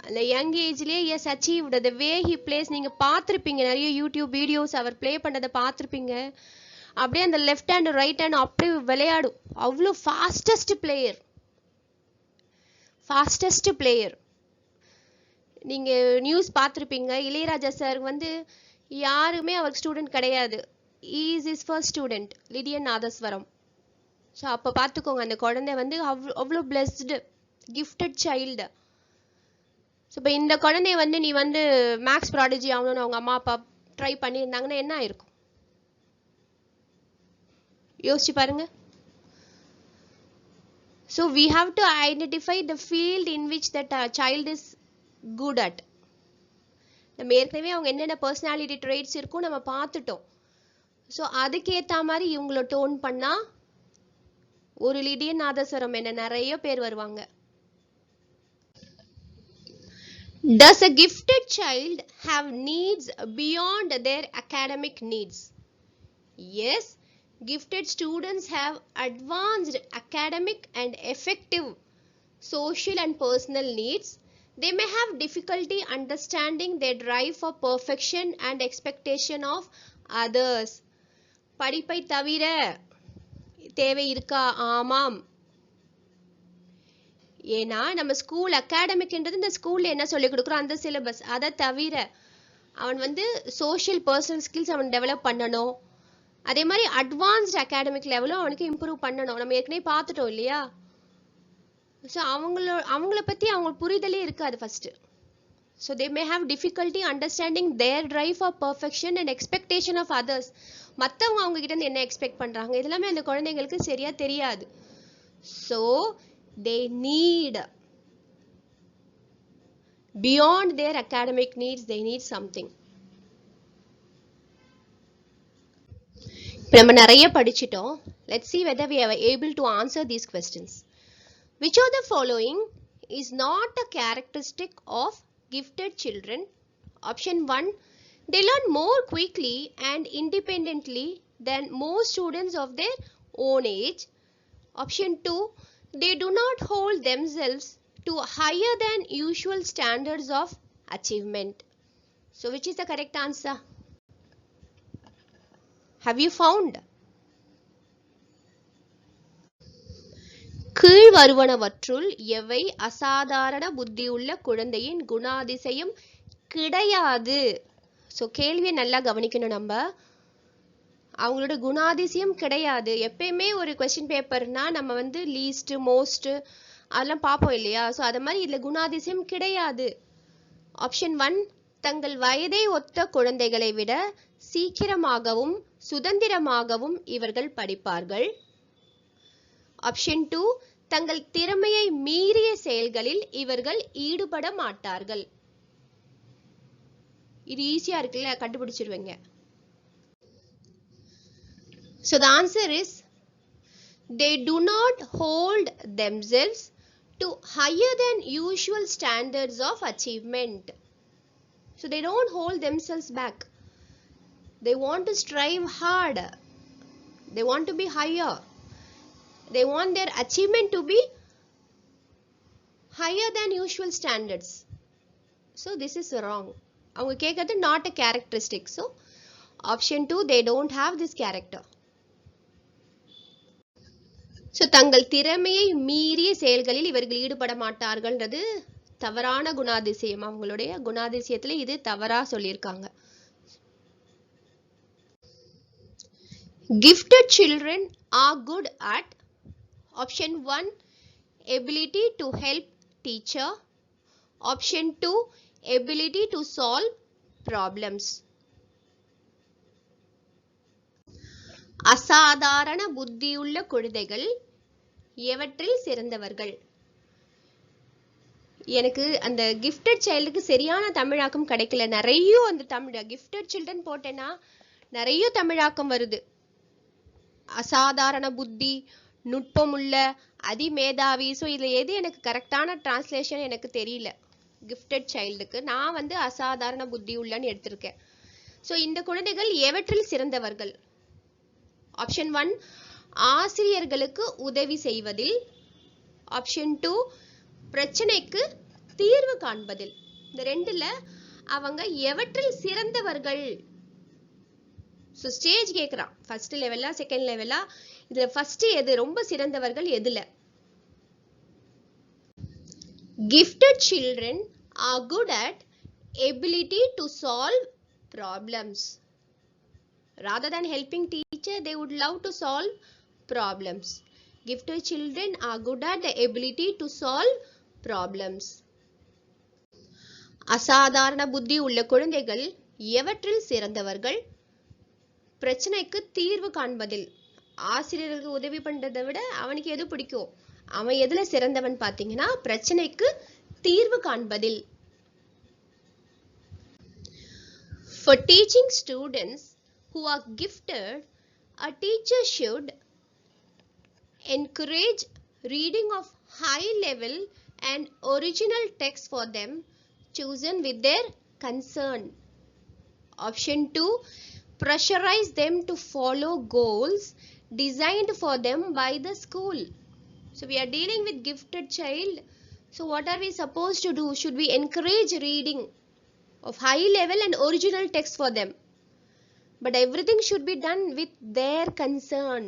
அந்த யங் ஏஜ்லேயே has achieved the way he plays. நீங்கள் பார்த்துருப்பீங்க நிறைய யூடியூப் வீடியோஸ் அவர் ப்ளே பண்ணதை பார்த்துருப்பீங்க. அப்படியே அந்த லெஃப்ட் ஹேண்ட் ரைட் ஹேண்ட் அப்படியே விளையாடும். அவ்வளோ ஃபாஸ்டஸ்ட் பிளேயர். நீங்கள் நியூஸ் பார்த்துருப்பீங்க. இளையராஜா சார் வந்து யாருமே அவருக்கு ஸ்டூடெண்ட் கிடையாது. Is is first student Lydian Nadhaswaram. So அப்போ பார்த்துக்கோங்க அந்த குழந்தை வந்து அவ்வளோ பிளெஸ்டு கிஃப்டட் சைல்டு. ஸோ இப்போ இந்த குழந்தைய வந்து நீ வந்து மேக்ஸ் ப்ராடஜி ஆகணும்னு அவங்க அம்மா அப்பா ட்ரை பண்ணியிருந்தாங்கன்னா என்ன ஆயிருக்கும்? யோசிச்சு பாருங்க. So we have to identify the field in which that child is good at. நம்ம ஏற்கனவே அவங்க என்னென்ன பர்சனாலிட்டி ட்ரேட்ஸ் இருக்கும் நம்ம பார்த்துட்டோம். ஸோ அதுக்கேற்ற மாதிரி இவங்கள டோன் பண்ணா ஒரு லிடியன் நாதஸ்வரம் என்ன நிறைய பேர் வருவாங்க. Does a gifted child have needs beyond their academic needs? Yes, gifted students have advanced academic and effective social and personal needs. They may have difficulty understanding their drive for perfection and expectation of others. படிப்பை தவிர தேவை இருக்கா? ஆமாம். ஏன்னா நம்ம school அகாடமிக்ன்றது இந்த ஸ்கூல்ல என்ன சொல்லிக் கொடுக்குறோம் அந்த சிலபஸ். அதை தவிர அவன் வந்து சோஷியல் பர்சனல் ஸ்கில்ஸ் அவன் டெவலப் பண்ணணும். அதே மாதிரி அட்வான்ஸ்ட் அகாடமிக் லெவலும் அவனுக்கு இம்ப்ரூவ் பண்ணணும். நம்ம ஏற்கனவே பார்த்துட்டோம் இல்லையா? ஸோ அவங்கள பற்றி அவங்க புரிதலே இருக்காது first. So they may have difficulty understanding their drive for perfection and expectation of others. மற்றவங்க அவங்க கிட்ட இருந்து என்ன எக்ஸ்பெக்ட் பண்ணுறாங்க இதெல்லாமே அந்த குழந்தைங்களுக்கு சரியா தெரியாது. So they need beyond their academic needs, they need something. நம்ம நிறைய படிச்சிட்டோம். Let's see whether we are able to answer these questions. Which of the following is not a characteristic of gifted children? Option 1, they learn more quickly and independently than most students of their own age. Option 2, they do not hold themselves to higher than usual standards of achievement. So which is the correct answer? Have you found? கீழ் வருவனவற்றுள் எவை அசாதாரண புத்தியுள்ள குழந்தையின் குணாதிசயம் கிடையாது? So கேள்வியை நல்லா கவனிக்கணும். நம்ம அவங்களோட குணாதிசயம் கிடையாது. எப்பயுமே ஒரு கொஸ்டின் பேப்பர்னா நம்ம வந்து லீஸ்ட் மோஸ்ட் அதெல்லாம் பார்ப்போம் இல்லையா? ஸோ அது மாதிரி இதில் குணாதிசயம் கிடையாது. ஆப்ஷன் 1, தங்கள் வயதை ஒத்த குழந்தைகளை விட சீக்கிரமாகவும் சுதந்திரமாகவும் இவர்கள் படிப்பார்கள். ஆப்ஷன் 2, தங்கள் திறமையை மீறிய செயல்களில் இவர்கள் ஈடுபட மாட்டார்கள். இது ஈஸியா இருக்குல்ல, கண்டுபிடிச்சிருவீங்க. So the answer is they do not hold themselves to higher than usual standards of achievement. So they don't hold themselves back. They want to strive hard. They want to be higher. They want their achievement to be higher than usual standards. So this is wrong. அவங்க கேட்கறது not a characteristic. So option 2, they don't have this character. So தங்கள் திறமையை மீறிய செயல்களில் இவர்கள் ஈடுபட மாட்டார்கள்ன்றது தவறான குணாதிசயம். அவங்களுடைய குணாதிசயத்துல இது தவறா சொல்லியிருக்காங்க. Gifted children are good at option 1, ability to help teacher. Option 2, ability to solve problems. அசாதாரண புத்தியுள்ள குழந்தைகள் எவற்றில் சிறந்தவர்கள்? எனக்கு அந்த கிஃப்டட் சைல்டுக்கு சரியான தமிழாக்கம் கிடைக்கல. நிறைய அந்த தமிழ் கிஃப்டட் சில்ட்ரன் போட்டேன்னா நிறைய தமிழாக்கம் வருது. அசாதாரண புத்தி, நுட்பமுள்ள, அதிமேதாவி. ஸோ இதில் எது எனக்கு கரெக்டான டிரான்ஸ்லேஷன் எனக்கு தெரியல. கிஃப்டட் சைல்டுக்கு நான் வந்து அசாதாரண புத்தி உள்ளன்னு எடுத்திருக்கேன். ஸோ இந்த குழந்தைகள் எவற்றில் சிறந்தவர்கள்? ஆப்ஷன் 1, ஆசிரியர்களுக்கு உதவி செய்வதில். ஆப்ஷன் 2, பிரச்சனைக்கு தீர்வு காண்பதில். இந்த ரெண்டுல அவங்க எவற்றில் சிறந்தவர்கள்? ஸோ ஸ்டேஜ் கேட்குறான். ஃபர்ஸ்ட் லெவலா செகண்ட் லெவலா? இதுல ஃபர்ஸ்ட் எது ரொம்ப சிறந்தவர்கள் எதுல? Gifted children are good at ability to solve problems. Rather than helping teacher, they would love to solve problems. Gifted children are good at the ability to solve problems. அசாதாரண புத்தி உள்ள குழந்தைகள் எவற்றில் சிறந்தவர்கள்? பிரச்சனைக்கு தீர்வு காண்பதில். ஆசிரியர்களுக்கு உதவி பண்றதை விட அவனுக்கு எது பிடிக்கும்? அவன் எதுல சிறந்தவன் பாத்தீங்கன்னா பிரச்சனைக்கு தீர்வு காண்பதில். For teaching students who are gifted, a teacher should encourage reading of high level and original text for them chosen with their concern. Option 2, pressurize them to follow goals designed for them by the school. So we are dealing with gifted child. So what are we supposed to do? Should we encourage reading of high level and original text for them? But everything should be done with their concern.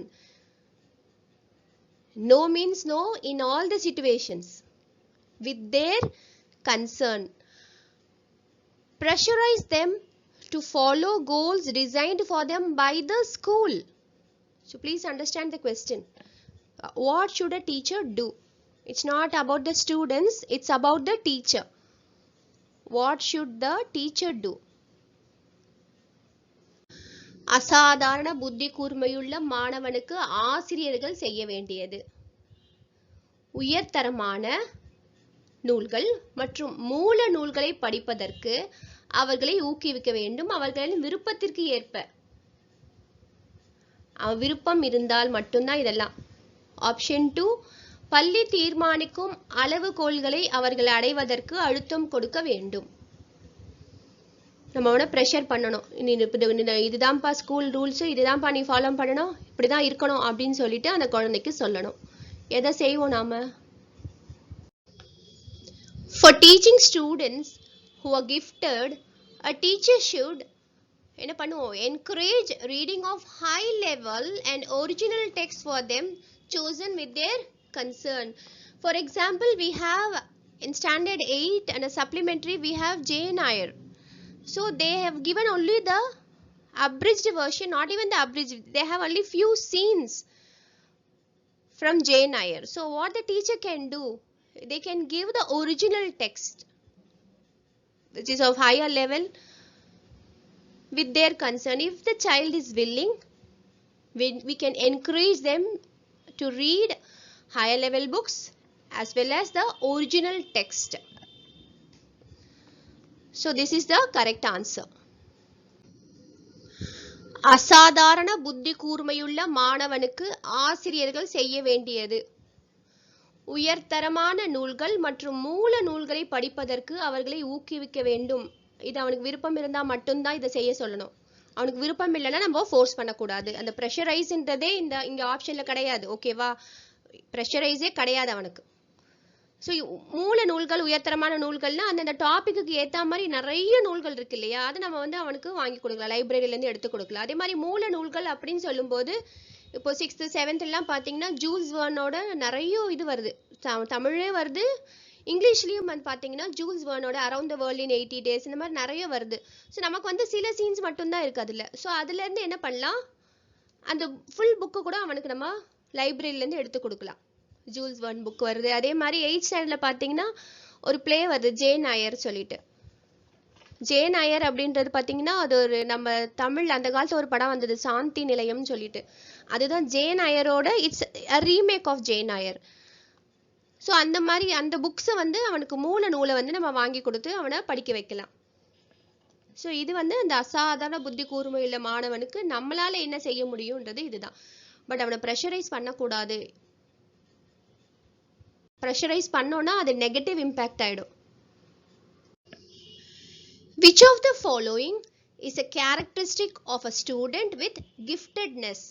No means no in all the situations. With their concern. Pressurize them to follow goals designed for them by the school. So please understand the question. What should a teacher do? It's not about the students, it's about the teacher. What should the teacher do? அசாதாரண புத்தி கூர்மையுள்ள மாணவனுக்கு ஆசிரியர்கள் செய்ய வேண்டியது உயர்தரமான நூல்கள் மற்றும் மூல நூல்களை படிப்பதற்கு அவர்களை ஊக்குவிக்க வேண்டும். அவர்களின் விருப்பத்திற்கு ஏற்ப. விருப்பம் இருந்தால் மட்டும்தான் இதெல்லாம். ஆப்ஷன் 2, பள்ளி தீர்மானிக்கும் அளவுகோல்களை அவர்கள் அடைவதற்கு அழுத்தம் கொடுக்க வேண்டும். நம்ம அவனை ப்ரெஷர் பண்ணணும். இதுதான்ப்பா ஸ்கூல் ரூல்ஸு, இதுதான்ப்பா நீ ஃபாலோ பண்ணணும், இப்படிதான் இருக்கணும் அப்படின்னு சொல்லிட்டு அந்த குழந்தைக்கு சொல்லணும். எதை செய்வோம் நாம? For teaching students who are gifted, a teacher should என்ன பண்ணுவோம்? Encourage reading of high level and original text for them chosen with their concern. For example, we have in standard 8 and a supplementary we have Jane Eyre. So they have given only the abridged version, not even the abridged. They have only few scenes from Jane Eyre. So what the teacher can do? They can give the original text, which is of higher level, with their concern. If the child is willing, we can encourage them to read higher level books as well as the original text. So this is the correct answer. அசாதாரண புத்தி கூர்மையுள்ள மாணவனுக்கு ஆசிரியர்கள் செய்ய வேண்டியது உயர்தரமான நூல்கள் மற்றும் மூல நூல்களை படிப்பதற்கு அவர்களை ஊக்குவிக்க வேண்டும். இது அவனுக்கு விருப்பம் இருந்தா மட்டும்தான் இதை செய்ய சொல்லணும். அவனுக்கு விருப்பம் இல்லைன்னா நம்ம ஃபோர்ஸ் பண்ணக்கூடாது. அந்த ப்ரெஷரைஸ்ன்றதே இங்க ஆப்ஷன்ல கிடையாது. ஓகேவா? ப்ரெஷரைஸே கிடையாது அவனுக்கு. ஸோ மூல நூல்கள் உயர்தரமான நூல்கள்னா அந்தந்த டாபிக்கு ஏற்ற மாதிரி நிறைய நூல்கள் இருக்கு இல்லையா, அது நம்ம வந்து அவனுக்கு வாங்கி கொடுக்கலாம், லைப்ரரியிலேருந்து எடுத்து கொடுக்கலாம். அதே மாதிரி மூல நூல்கள் அப்படின்னு சொல்லும்போது இப்போ 6th 7th எல்லாம் பார்த்தீங்கன்னா ஜூல்ஸ் வேர்னோட நிறைய இது வருது, தமிழே வருது, இங்கிலீஷ்லேயும் வந்து பார்த்தீங்கன்னா ஜூல்ஸ் வேர்னோட around the world in 80 days இந்த மாதிரி நிறைய வருது. ஸோ நமக்கு வந்து சில சீன்ஸ் மட்டும்தான் இருக்குது அதில். ஸோ அதுலேருந்து என்ன பண்ணலாம், அந்த ஃபுல் புக்கு கூட அவனுக்கு நம்ம லைப்ரரியிலேருந்து எடுத்து கொடுக்கலாம். ஜூல்ஸ் வேர்ன் புக் வருது. அதே மாதிரி 8th ஸ்டாண்டர்டில் பார்த்தீங்கன்னா ஒரு பிளே வருது ஜேன் ஐயர் சொல்லிட்டு. ஜேன் ஐயர் அப்படின்றது பார்த்தீங்கன்னா அது ஒரு நம்ம தமிழ் அந்த காலத்தில் ஒரு படம் வந்தது சாந்தி நிலையம்னு சொல்லிட்டு, அதுதான் ஜேன் ஐயரோட it's a remake of Jane Eyre. So அந்த மாதிரி அந்த புக்ஸை வந்து அவனுக்கு மூல நூலை வந்து நம்ம வாங்கி கொடுத்து அவனை படிக்க வைக்கலாம். ஸோ இது வந்து அந்த அசாதாரண புத்தி கூர்மையுள்ள மாணவனுக்கு நம்மளால என்ன செய்ய முடியும்ன்றது இதுதான். பட் அவனை ப்ரெஷரைஸ் பண்ணக்கூடாது. ப்ரெஷரைஸ் பண்ணோன்னா அது நெகட்டிவ் இம்பேக்ட் ஆகிடும். Which of the following is a characteristic of a student with giftedness?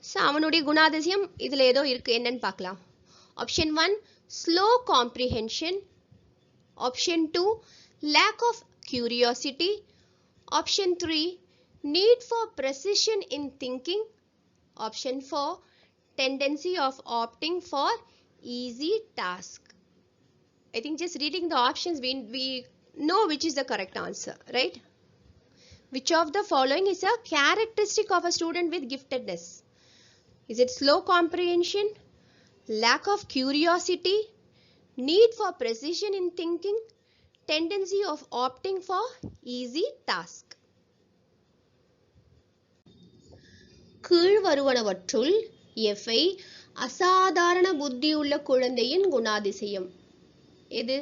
So அவனுடைய குணாதிசயம் இதில் ஏதோ இருக்கு, என்னன்னு பார்க்கலாம். Option 1 slow comprehension, Option 2 lack of curiosity, Option 3 need for precision in thinking, Option 4 tendency of opting for easy task. I think just reading the options we know which is the correct answer, right? Which of the following is a characteristic of a student with giftedness? Is it slow comprehension, lack of curiosity, need for precision in thinking, tendency of opting for easy task? கீழ் வருவனவற்றுள் எவை அசாதாரண புத்தியுள்ள குழந்தையின் குணாதிசயம்? எது?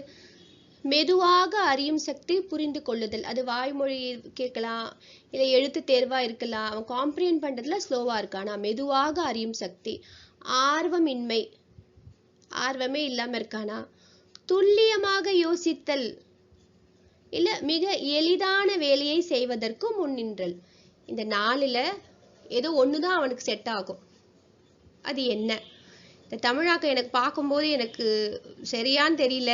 மெதுவாக அறியும் சக்தி, புரிந்து கொள்ளுதல். அது வாய்மொழி கேட்கலாம், இல்லை எழுத்து தேர்வா இருக்கலாம். அவன் காம்ப்ரிஹெண்ட் பண்றதுல ஸ்லோவா இருக்கானா? மெதுவாக அறியும் சக்தி. ஆர்வமின்மை, ஆர்வமே இல்லாம இருக்கானா? துல்லியமாக யோசித்தல், இல்ல மிக எளிதான வேலையை செய்வதற்கு முன்னின்றல். இந்த 4ல ஏதோ ஒண்ணுதான் அவனுக்கு செட் ஆகும். அது என்ன? இந்த தமிழாக்கம் எனக்கு பார்க்கும்போது எனக்கு சரியான்னு தெரியல.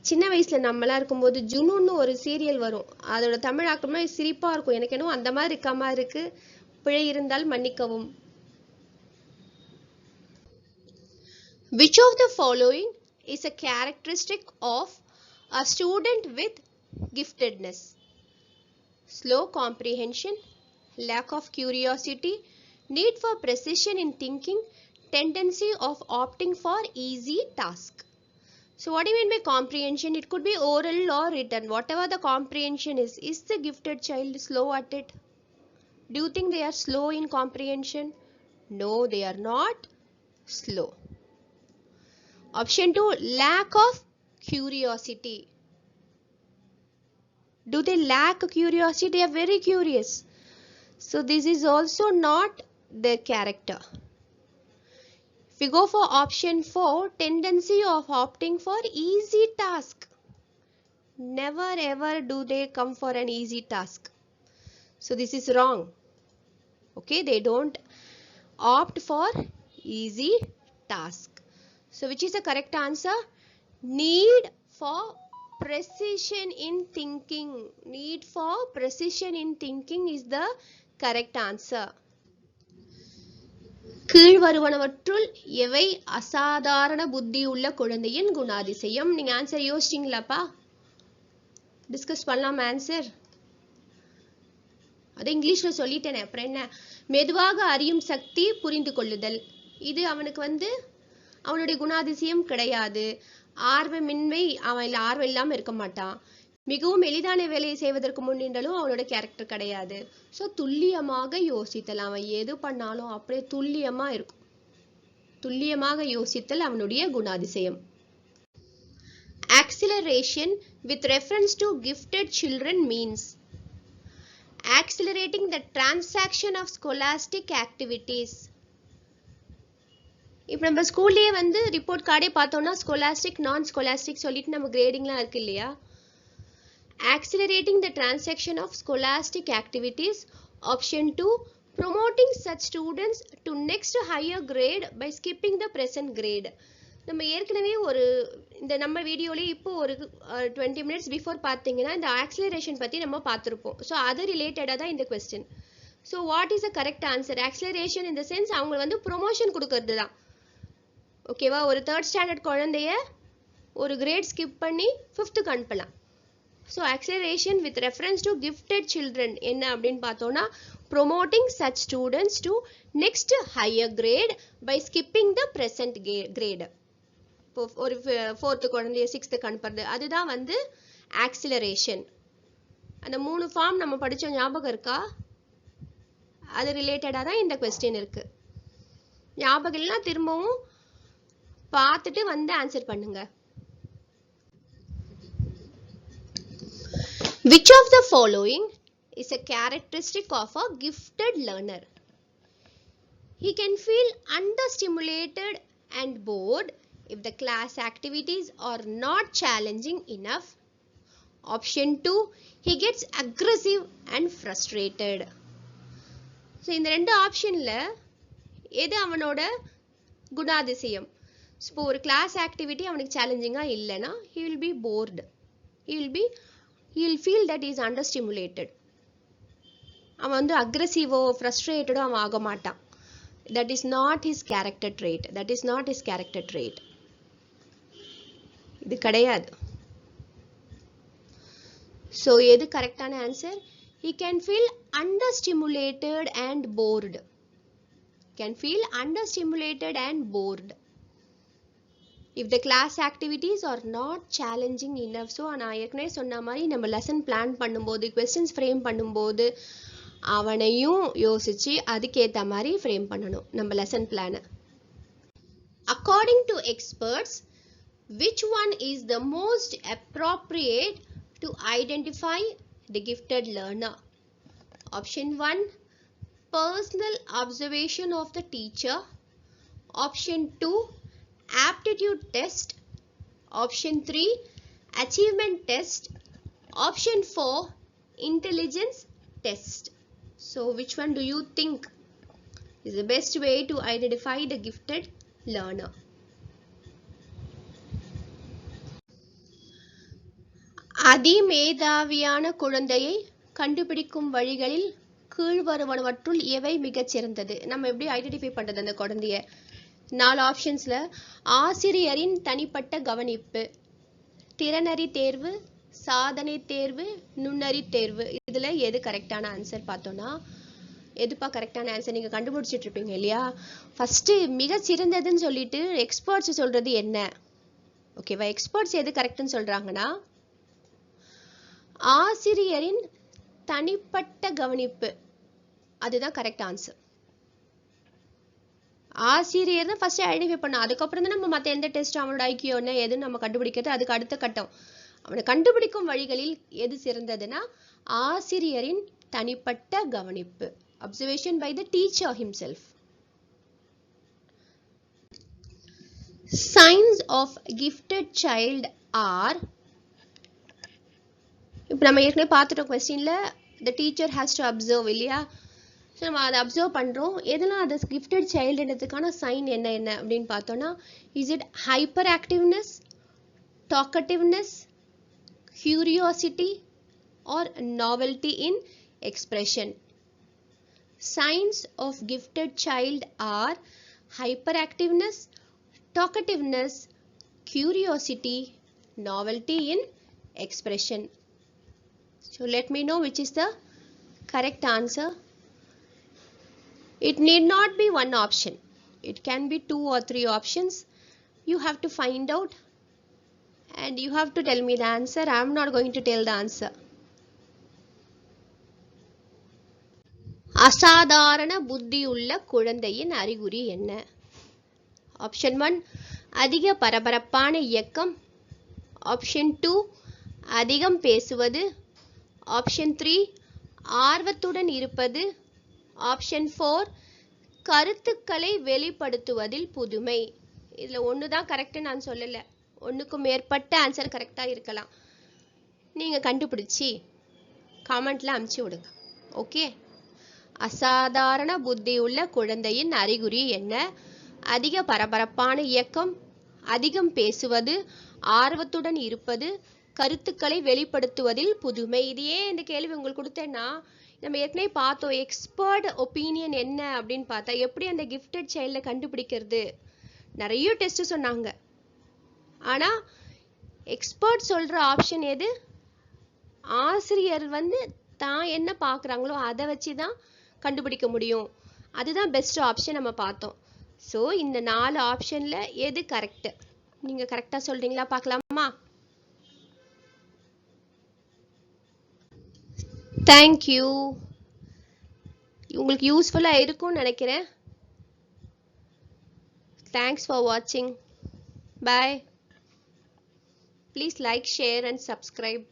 சின்ன வயசுல நம்மளா இருக்கும்போது ஜுனுன்னு ஒரு சீரியல் வரும், அதோட தமிழாக்கம்னா சிரிப்பா இருக்கும். எனக்கு என்னவோ அந்த மாதிரி இருக்காம இருக்கு, பிழை இருந்தால் மன்னிக்கவும். Which of the following is a characteristic of a student with giftedness? Slow comprehension, lack of curiosity, need for precision in thinking, tendency of opting for easy task. So what do you mean by comprehension? It could be oral or written. Whatever the comprehension is the gifted child slow at it? Do you think they are slow in comprehension? No, they are not slow. Option 2 lack of curiosity. Do they lack curiosity? They are very curious. So this is also not their character. If we go for option 4, tendency of opting for easy task. Never ever do they come for an easy task. So this is wrong. Okay, they don't opt for easy task. So which is the correct answer? Need for precision in thinking. Need for precision in thinking is the correct answer. கீழ் வருவனவற்றுள் எவை அசாதாரண புத்தி உள்ள குழந்தையின் குணாதிசயம்? நீங்க answer யோசிச்சிங்களாப்பா? Discuss பண்ணலாம் answer. அது இங்கிலீஷ்ல சொல்லிட்டேனே, அப்புறம் என்ன? மெதுவாக அறியும் சக்தி, புரிந்து கொள்ளுதல். இது அவனுக்கு வந்து அவனுடைய குணாதிசயம் கிடையாது. ஆர்வமின்மை, அவன் ஆர்வம் இல்லாம இருக்க மாட்டான். மிகவும் எளிதான வேலையை செய்வதற்கு முன்னின்றலும் அவனோட கேரக்டர் கிடையாது. ஸோ துல்லியமாக யோசித்தல், அவன் எது பண்ணாலும் அப்படியே துல்லியமா இருக்கும். துல்லியமாக யோசித்தல் அவனுடைய குணாதிசயம். Acceleration with reference to gifted children means accelerating the transaction of scholastic activities. இப்போ நம்ம ஸ்கூல்லேயே வந்து ரிப்போர்ட் கார்டே பார்த்தோம்னா ஸ்கோலாஸ்டிக் நான் ஸ்கோலாஸ்டிக் சொல்லிட்டு நம்ம கிரேடிங்லாம் இருக்கு இல்லையா. Accelerating the transaction of scholastic activities. Option 2, promoting such students to next higher grade by skipping the present grade. நம்ம ஏற்கனவே இந்த நம்ம வீடியோலேயே இப்போ ஒரு 20 minutes பிஃபோர் பார்த்தீங்கன்னா இந்த ஆக்சிலரேஷன் பற்றி நம்ம பார்த்துருப்போம். ஸோ அது ரிலேட்டடாக தான் இந்த question. So what is the correct answer? Acceleration இந்த சென்ஸ் அவங்க வந்து ப்ரொமோஷன் கொடுக்கறது தான். ஓகேவா? ஒரு 3rd ஸ்டாண்டர்ட் குழந்தைய ஒரு கிரேட் ஸ்கிப் பண்ணி 5th அனுப்பலாம். So acceleration with reference to gifted children என்ன அப்படின்னு பார்த்தோன்னா promoting such students to next higher grade by skipping the present grade. இப்போ ஒரு 4th குழந்தைய 6th அனுப்புறது அதுதான் வந்து ஆக்சிலரேஷன். அந்த 3 ஃபார்ம் நம்ம படிச்ச ஞாபகம் இருக்கா? அது ரிலேட்டடாக தான் இந்த கொஸ்டின் இருக்கு. ஞாபகம் இல்லைனா திரும்பவும் பார்த்துட்டு வந்து ஆன்சர் பண்ணுங்க. Which of the following is a characteristic of a gifted learner? He can feel understimulated and bored if the class activities are not challenging enough. Option 2, he gets aggressive and frustrated. So இந்த ரெண்டு ஆப்ஷன்ல எது அவனோட குணாதிசயம்? இப்போ ஒரு class activity அவனுக்கு சேலஞ்சிங்கா இல்லைன்னா he will be bored. He will feel that he is understimulated. அவன் வந்து அக்ரெசிவோ ஃப்ரஸ்ட்ரேட்டடோ அவன் ஆக மாட்டான். That is not his character trait. இது கிடையாது. ஸோ எது கரெக்டான answer? He can feel understimulated and bored. If the class activities are not challenging enough. So நான் ஏற்கனவே சொன்ன மாதிரி நம்ம லெசன் பிளான் பண்ணும்போது கொஸ்டின்ஸ் ஃப்ரேம் பண்ணும்போது அவனையும் யோசிச்சு அதுக்கேற்ற மாதிரி ஃப்ரேம் பண்ணணும் நம்ம லெசன் பிளானை. According to experts, which one is the most appropriate to identify the gifted learner? Option 1, personal observation of the teacher. Option 2, aptitude test. Option 3, achievement test. Option 4, intelligence test. So which one do you think is the best way to identify the gifted learner? அதிமேதாவியான குழந்தையை கண்டுபிடிக்கும் வழிகளில் கீழ்வருவனவற்றுள் எவை மிகச் சிறந்தது? நம்ம எப்படி identify பண்றது அந்த குழந்தைய? 4 ஆப்ஷன்ஸ்ல ஆசிரியரின் தனிப்பட்ட கவனிப்பு, திறனறி தேர்வு, சாதனை தேர்வு, நுண்ணறி தேர்வு. இதுல எது கரெக்டான ஆன்சர் பார்த்தோம்னா எதுப்பா கரெக்டான ஆன்சர் நீங்க கண்டுபிடிச்சிட்டு இருப்பீங்க இல்லையா? ஃபர்ஸ்ட் மிக சிறந்ததுன்னு சொல்லிட்டு எக்ஸ்பர்ட்ஸ் சொல்றது என்ன? ஓகேவா? எக்ஸ்பர்ட்ஸ் எது கரெக்ட்னு சொல்றாங்கன்னா ஆசிரியரின் தனிப்பட்ட கவனிப்பு, அதுதான் கரெக்ட் ஆன்சர். ஆசிரியர் தான் ஃபர்ஸ்ட் ஐடென்டிஃபை பண்ண, அதுக்கப்புறம் தான் நம்ம மற்ற எந்த டெஸ்ட் அவனோட ஐக்கியோ என்ன எதுன்னு நம்ம கண்டுபிடிக்கிறது, அதுக்கு அடுத்த கட்டம். அவனை கண்டுபிடிக்கும் வழிகளில் எது சிறந்ததுன்னா ஆசிரியரின் தனிப்பட்ட கவனிப்பு, observation by the teacher himself. Signs of gifted child are, இப்போ நம்ம ஏற்கனவே பார்த்துட்டோம் கொஸ்டின்ல the teacher has to observe இல்லையா? ஸோ நம்ம அதை அப்சர்வ் பண்ணுறோம். எதெல்லாம் அது கிஃப்டட் சைல்டுன்றதுக்கான சைன் என்ன அப்படின்னு பார்த்தோன்னா, is it hyper activeness, talkativeness, curiosity or novelty in expression? Signs of gifted child are hyperactiveness, talkativeness, curiosity, novelty in expression. So let me know which is the correct answer. It need not be one option. It can be 2 or 3 options. You have to find out and you have to tell me the answer. I am not going to tell the answer. அசாதாரண புத்தியுள்ள குழந்தையின் அறிகுறி என்ன? Option 1 அதிக பரபரப்பான இயக்கம், option 2 அதிகம் பேசுவது, ஆப்ஷன் 3 ஆர்வத்துடன் இருப்பது, ஆப்ஷன் 4 கருத்துக்களை வெளிப்படுத்துவதில் புதுமை. இதுல ஒன்று தான் கரெக்ட் நான் சொல்லல, ஒன்றுக்கும் மேற்பட்ட ஆன்சர் கரெக்டாக இருக்கலாம். நீங்க கண்டுபிடிச்சி காமெண்ட்ல அனுப்பிச்சு விடுங்க. ஓகே. அசாதாரண புத்தியுள்ள குழந்தையின் அறிகுறி என்ன? அதிக பரபரப்பான இயக்கம், அதிகம் பேசுவது, ஆர்வத்துடன் இருப்பது, கருத்துக்களை வெளிப்படுத்துவதில் புதுமை. இது ஏன் இந்த கேள்வி உங்களுக்கு கொடுத்தேன்னா, நம்ம ஏற்கனவே பார்த்தோம் எக்ஸ்பர்ட் ஒப்பீனியன் என்ன அப்படின்னு பார்த்தா எப்படி அந்த கிஃப்டட் சைல்ட கண்டுபிடிக்கிறது. நிறைய டெஸ்ட் சொன்னாங்க. ஆனா எக்ஸ்பர்ட் சொல்ற ஆப்ஷன் எது? ஆசிரியர் தான் என்ன பார்க்குறாங்களோ அதை வச்சு தான் கண்டுபிடிக்க முடியும். அதுதான் பெஸ்ட் ஆப்ஷன் நம்ம பார்த்தோம். ஸோ இந்த 4 ஆப்ஷன்ல எது கரெக்ட்? நீங்க கரெக்டா சொல்றீங்களா பார்க்கலாமா? தேங்க்யூ. உங்களுக்கு யூஸ்ஃபுல்லா இருக்கும்னு நினைக்கிறேன். தேங்க்ஸ் ஃபார் வாட்சிங். Bye. Please like, share and subscribe.